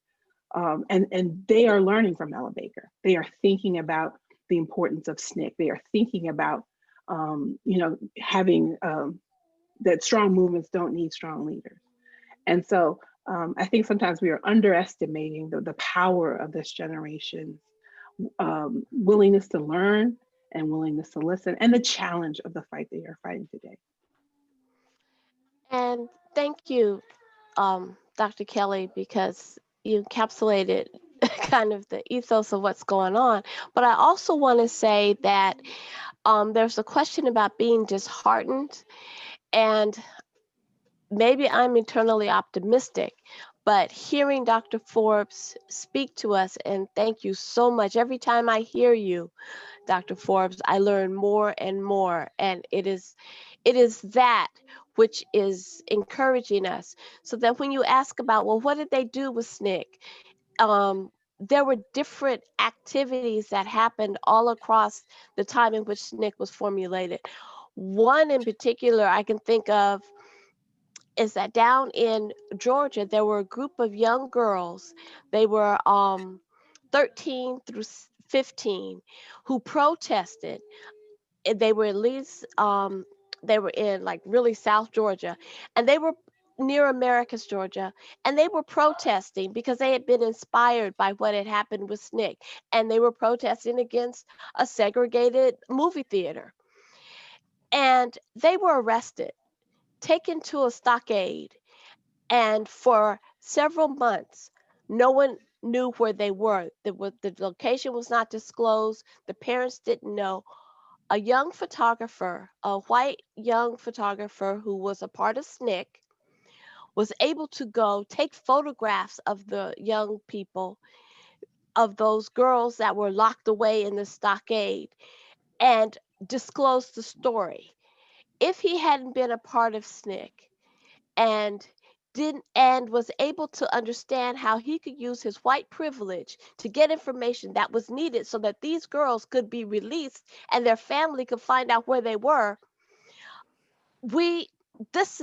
And they are learning from Ella Baker. They are thinking about the importance of SNCC. They are thinking about, having that strong movements don't need strong leaders. And so I think sometimes we are underestimating the power of this generation's willingness to learn and willingness to listen, and the challenge of the fight they are fighting today. And thank you, Dr. Kelley, because you encapsulated kind of the ethos of what's going on. But I also want to say that there's a question about being disheartened, and maybe I'm eternally optimistic, but hearing Dr. Forbes speak to us, and thank you so much. Every time I hear you, Dr. Forbes, I learn more and more, and it is that which is encouraging us. So that when you ask about, well, what did they do with SNCC? There were different activities that happened all across the time in which SNCC was formulated. One in particular I can think of is that down in Georgia, there were a group of young girls. They were 13 through 15 who protested. And they were at least, they were in like really South Georgia, and they were near Americus, Georgia, and they were protesting because they had been inspired by what had happened with SNCC, and they were protesting against a segregated movie theater. And they were arrested, taken to a stockade, and for several months, no one knew where they were. The location was not disclosed. The parents didn't know. a young photographer, a white young photographer who was a part of SNCC, was able to go take photographs of the young people, of those girls that were locked away in the stockade, and disclose the story. If he hadn't been a part of SNCC and was able to understand how he could use his white privilege to get information that was needed so that these girls could be released and their family could find out where they were, this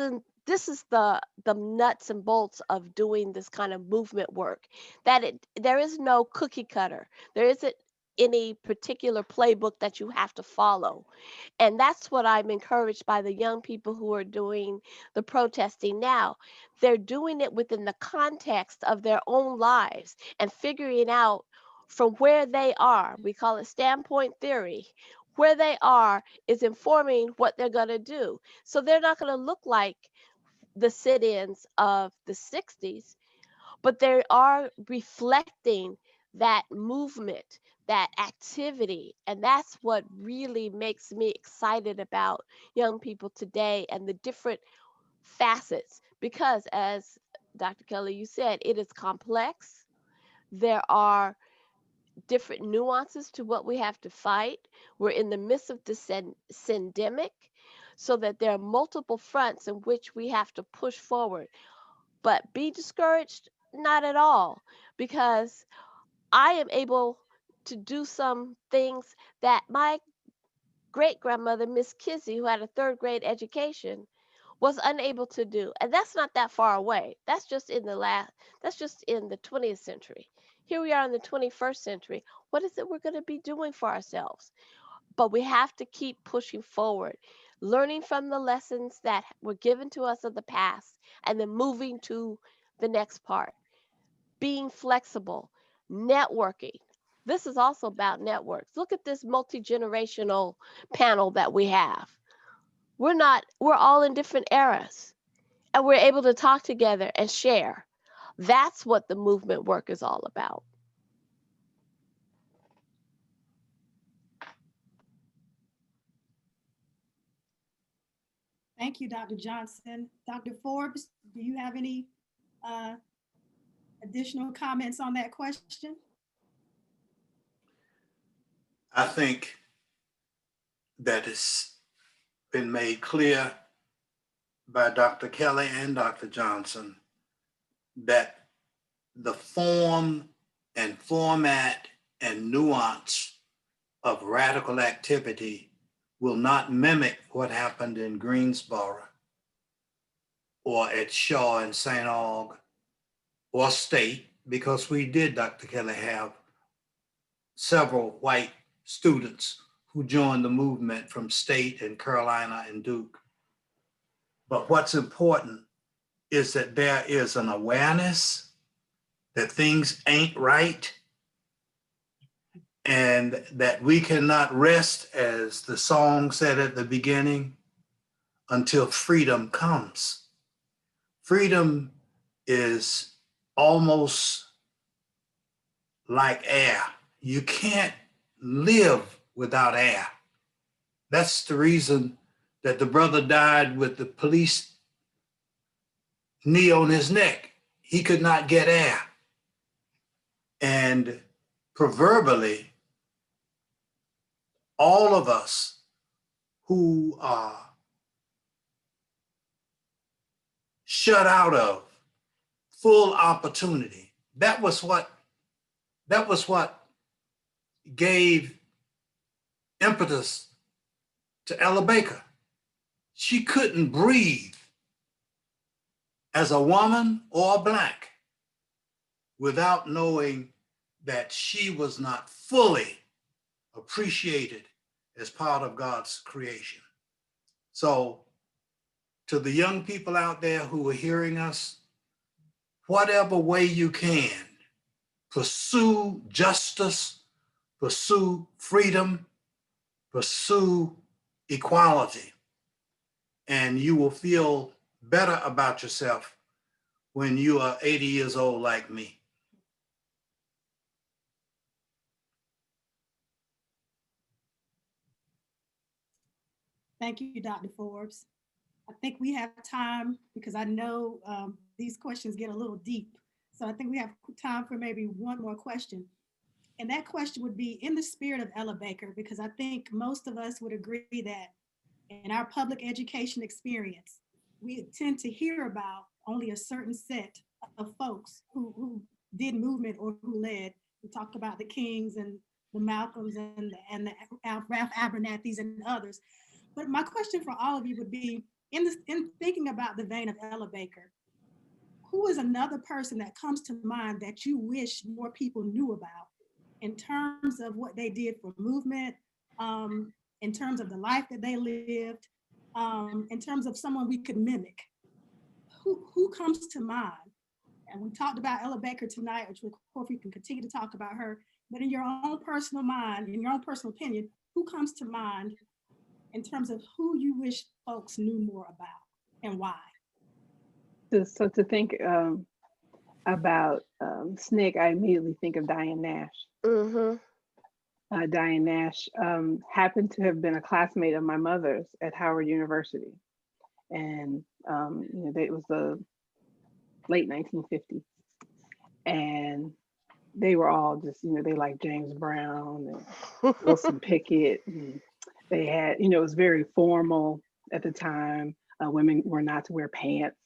is the nuts and bolts of doing this kind of movement work, that there is no cookie cutter. There isn't any particular playbook that you have to follow. And that's what I'm encouraged by the young people who are doing the protesting now. They're doing it within the context of their own lives and figuring out from where they are. We call it standpoint theory. Where they are is informing what they're going to do. So they're not going to look like the sit-ins of the 60s, but they are reflecting that movement, that activity. And that's what really makes me excited about young people today and the different facets. Because as Dr. Kelley, you said, it is complex. There are different nuances to what we have to fight. We're in the midst of this syndemic, so that there are multiple fronts in which we have to push forward. But be discouraged? Not at all, because I am able to do some things that my great grandmother, Miss Kizzy, who had a 3rd grade education, was unable to do. And that's not that far away. That's just in the 20th century. Here we are in the 21st century. What is it we're going to be doing for ourselves? But we have to keep pushing forward, learning from the lessons that were given to us of the past, and then moving to the next part. Being flexible, networking. This is also about networks. Look at this multi-generational panel that we have. We're all in different eras, and we're able to talk together and share. That's what the movement work is all about. Thank you, Dr. Johnson. Dr. Forbes, do you have any additional comments on that question? I think that it's been made clear by Dr. Kelley and Dr. Johnson that the form and format and nuance of radical activity will not mimic what happened in Greensboro or at Shaw and St. Aug or State, because we did, Dr. Kelley, have several white students who joined the movement from State and Carolina and Duke. But what's important is that there is an awareness that things ain't right, and that we cannot rest, as the song said at the beginning, until freedom comes. Freedom is almost like air. You can't live without air. That's the reason that the brother died with the police knee on his neck. He could not get air. And proverbially, all of us who are shut out of full opportunity, that was what gave impetus to Ella Baker. She couldn't breathe as a woman or a Black without knowing that she was not fully appreciated as part of God's creation. So to the young people out there who are hearing us, whatever way you can, pursue justice, pursue freedom, pursue equality, and you will feel better about yourself when you are 80 years old like me. Thank you, Dr. Forbes. I think we have time because I know these questions get a little deep. So I think we have time for maybe one more question. And that question would be in the spirit of Ella Baker, because I think most of us would agree that in our public education experience, we tend to hear about only a certain set of folks who did movement or who led. We talked about the Kings and the Malcolms and the Ralph Abernathy's and others. But my question for all of you would be, in thinking about the vein of Ella Baker, who is another person that comes to mind that you wish more people knew about in terms of what they did for movement, in terms of the life that they lived, in terms of someone we could mimic? Who comes to mind? And we talked about Ella Baker tonight, which of course we can continue to talk about her, but in your own personal mind, in your own personal opinion, who comes to mind in terms of who you wish folks knew more about and why? So to think about SNCC, I immediately think of Diane Nash. Mm-hmm. Diane Nash happened to have been a classmate of my mother's at Howard University. And it was the late 1950s. And they were all just, they liked James Brown and Wilson Pickett. And they had, it was very formal at the time. Women were not to wear pants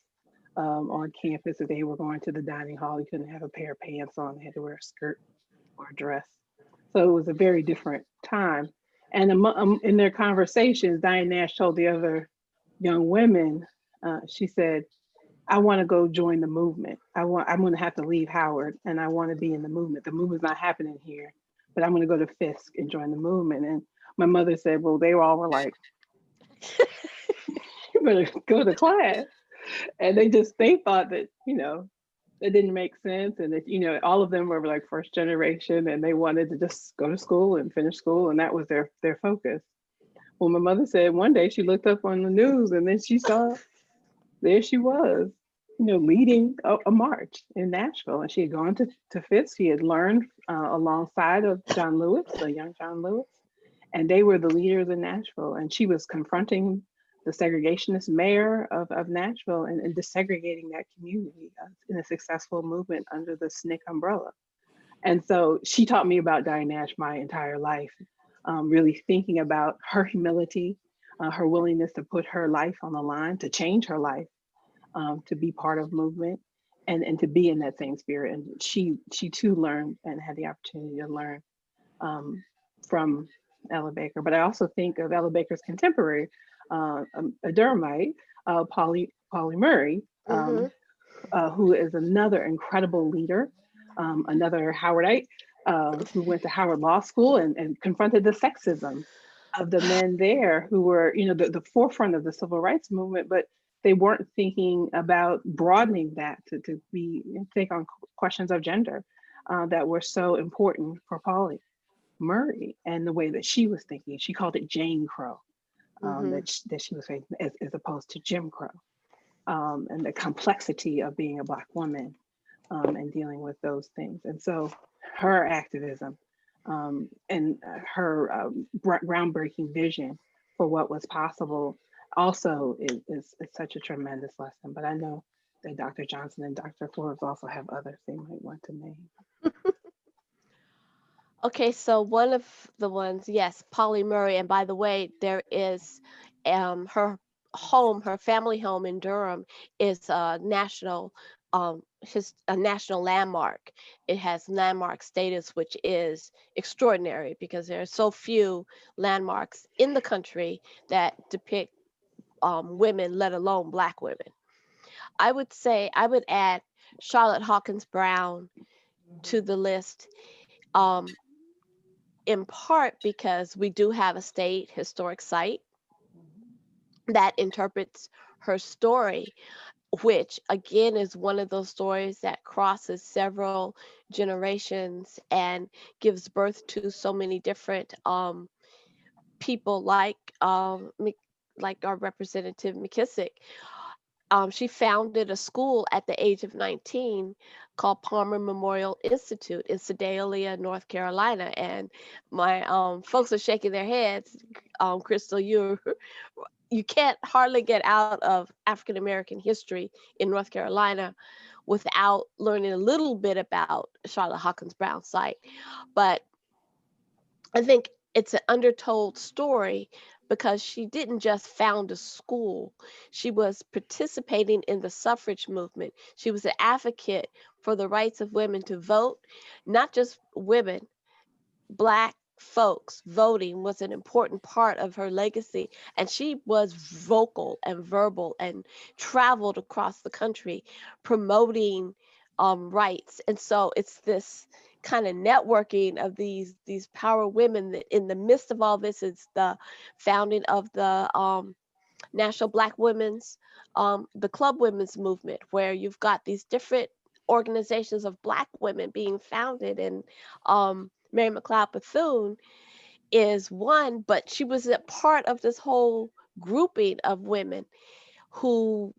on campus. If they were going to the dining hall, you couldn't have a pair of pants on. They had to wear a skirt or a dress. So it was a very different time. And in their conversations, Diane Nash told the other young women, she said, I want to go join the movement. I'm going to have to leave Howard and I want to be in the movement. The movement's not happening here, but I'm going to go to Fisk and join the movement. And my mother said, well, they all were like, you better go to class. And they thought that, it didn't make sense. And that, all of them were like first generation and they wanted to just go to school and finish school. And that was their focus. Well, my mother said one day she looked up on the news and then she saw there she was, leading a march in Nashville. And she had gone to Fisk. She had learned alongside of John Lewis, the young John Lewis, and they were the leaders in Nashville. And she was confronting the segregationist mayor of Nashville and desegregating that community in a successful movement under the SNCC umbrella. And so she taught me about Diane Nash my entire life, really thinking about her humility, her willingness to put her life on the line, to change her life, to be part of movement and to be in that same spirit. And she too learned and had the opportunity to learn from Ella Baker. But I also think of Ella Baker's contemporary, a Durhamite, Paulie Murray, who is another incredible leader, another Howardite, who went to Howard Law School and confronted the sexism of the men there who were, the forefront of the civil rights movement, but they weren't thinking about broadening that to take on questions of gender that were so important for Paulie Murray and the way that she was thinking. She called it Jane Crow, that she was facing as opposed to Jim Crow, and the complexity of being a Black woman and dealing with those things. And so her activism and her groundbreaking vision for what was possible also is such a tremendous lesson. But I know that Dr. Johnson and Dr. Forbes also have others they might want to name. Okay, so one of the ones, yes, Paulie Murray. And by the way, there is her home, her family home in Durham is a national landmark. It has landmark status, which is extraordinary because there are so few landmarks in the country that depict women, let alone Black women. I would add Charlotte Hawkins Brown to the list. In part because we do have a state historic site that interprets her story, which again is one of those stories that crosses several generations and gives birth to so many different people like our Representative McKissick. she founded a school at the age of 19 called Palmer Memorial Institute in Sedalia, North Carolina. And my folks are shaking their heads. Crystal, you can't hardly get out of African American history in North Carolina without learning a little bit about Charlotte Hawkins Brown's site. But I think it's an undertold story because she didn't just found a school. She was participating in the suffrage movement. She was an advocate for the rights of women to vote, not just women, Black folks voting was an important part of her legacy. And she was vocal and verbal and traveled across the country promoting rights. And so it's this kind of networking of these power women that in the midst of all this is the founding of the National Black Women's, the Club Women's Movement, where you've got these different organizations of Black women being founded. And Mary McLeod Bethune is one, but she was a part of this whole grouping of women who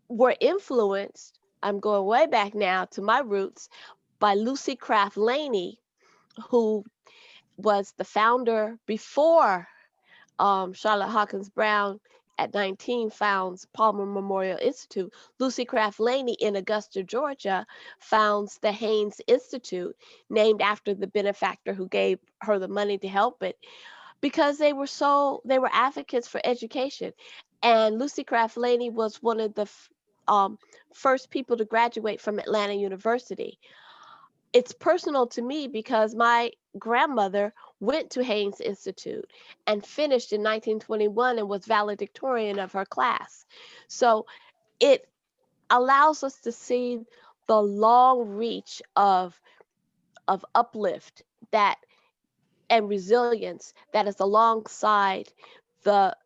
were influenced. I'm going way back now to my roots by Lucy Craft Laney, who was the founder before Charlotte Hawkins Brown at 19 founds Palmer Memorial Institute. Lucy Craft Laney in Augusta, Georgia, founds the Haynes Institute, named after the benefactor who gave her the money to help it, because they were advocates for education. And Lucy Craft Laney was one of the first people to graduate from Atlanta University. It's personal to me because my grandmother went to Haynes Institute and finished in 1921 and was valedictorian of her class. So it allows us to see the long reach of uplift that and resilience that is alongside the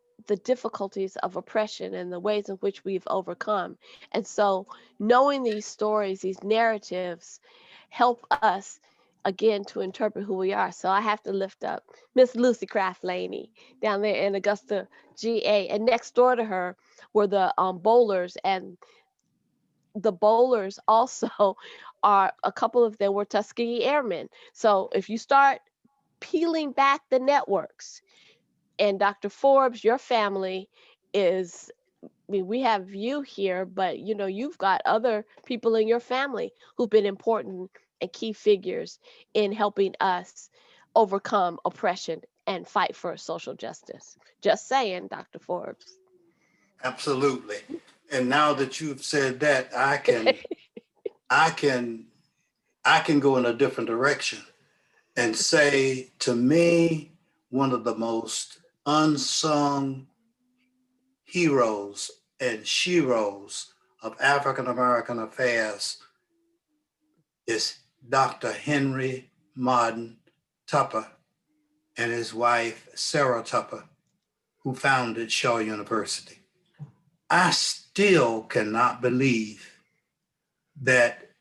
difficulties of oppression and the ways in which we've overcome. And so knowing these stories, these narratives, help us again to interpret who we are. So I have to lift up Miss Lucy Craft Laney down there in Augusta, GA, and next door to her were the bowlers, and the bowlers also are, a couple of them were Tuskegee Airmen. So if you start peeling back the networks, and Dr. Forbes, your family is, I mean, we have you here, but you know, you've got other people in your family who've been important and key figures in helping us overcome oppression and fight for social justice. Just saying, Dr. Forbes. Absolutely. And now that you've said that, I can go in a different direction and say, to me, one of the most unsung heroes and sheroes of African American affairs is Dr. Henry Martin Tupper and his wife, Sarah Tupper, who founded Shaw University. I still cannot believe that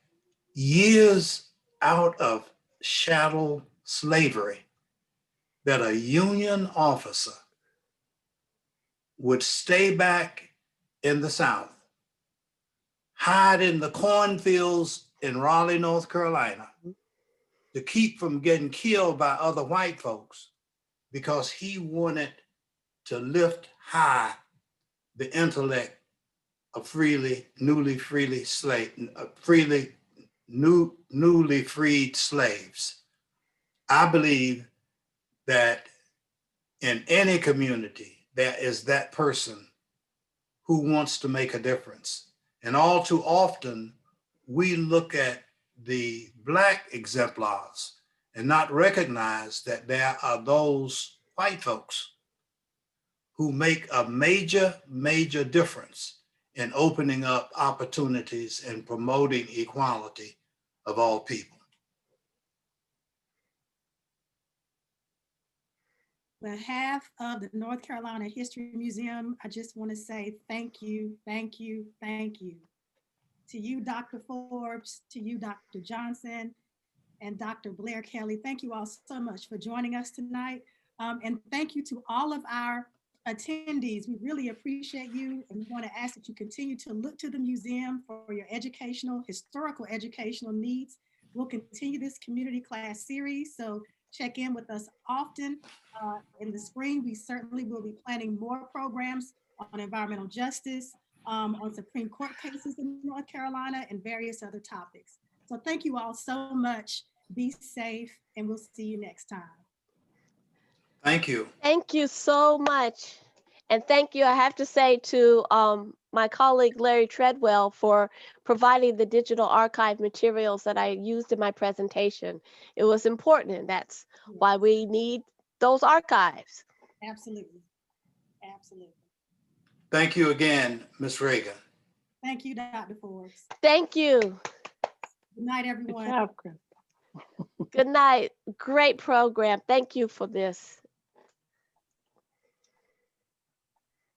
years out of chattel slavery, that a Union officer would stay back in the South, hide in the cornfields in Raleigh, North Carolina, to keep from getting killed by other white folks, because he wanted to lift high the intellect of newly freed slaves. I believe that in any community, there is that person who wants to make a difference. And all too often, we look at the Black exemplars and not recognize that there are those white folks who make a major, major difference in opening up opportunities and promoting equality of all people. On behalf of the North Carolina History Museum, I just want to say thank you, thank you, thank you. To you, Dr. Forbes, to you, Dr. Johnson, and Dr. Blair Kelley. Thank you all so much for joining us tonight. And thank you to all of our attendees, we really appreciate you, and we want to ask that you continue to look to the museum for your historical educational needs. We'll continue this community class series, so check in with us often. In the spring, we certainly will be planning more programs on environmental justice, on Supreme Court cases in North Carolina, and various other topics. So thank you all so much. Be safe, and we'll see you next time. Thank you. Thank you so much. And thank you, I have to say, to my colleague Larry Treadwell for providing the digital archive materials that I used in my presentation. It was important, and that's why we need those archives. Absolutely. Absolutely. Thank you again, Ms. Reagan. Thank you, Dr. Forbes. Thank you. Good night, Good everyone. job, Chris. Good night. Great program. Thank you for this.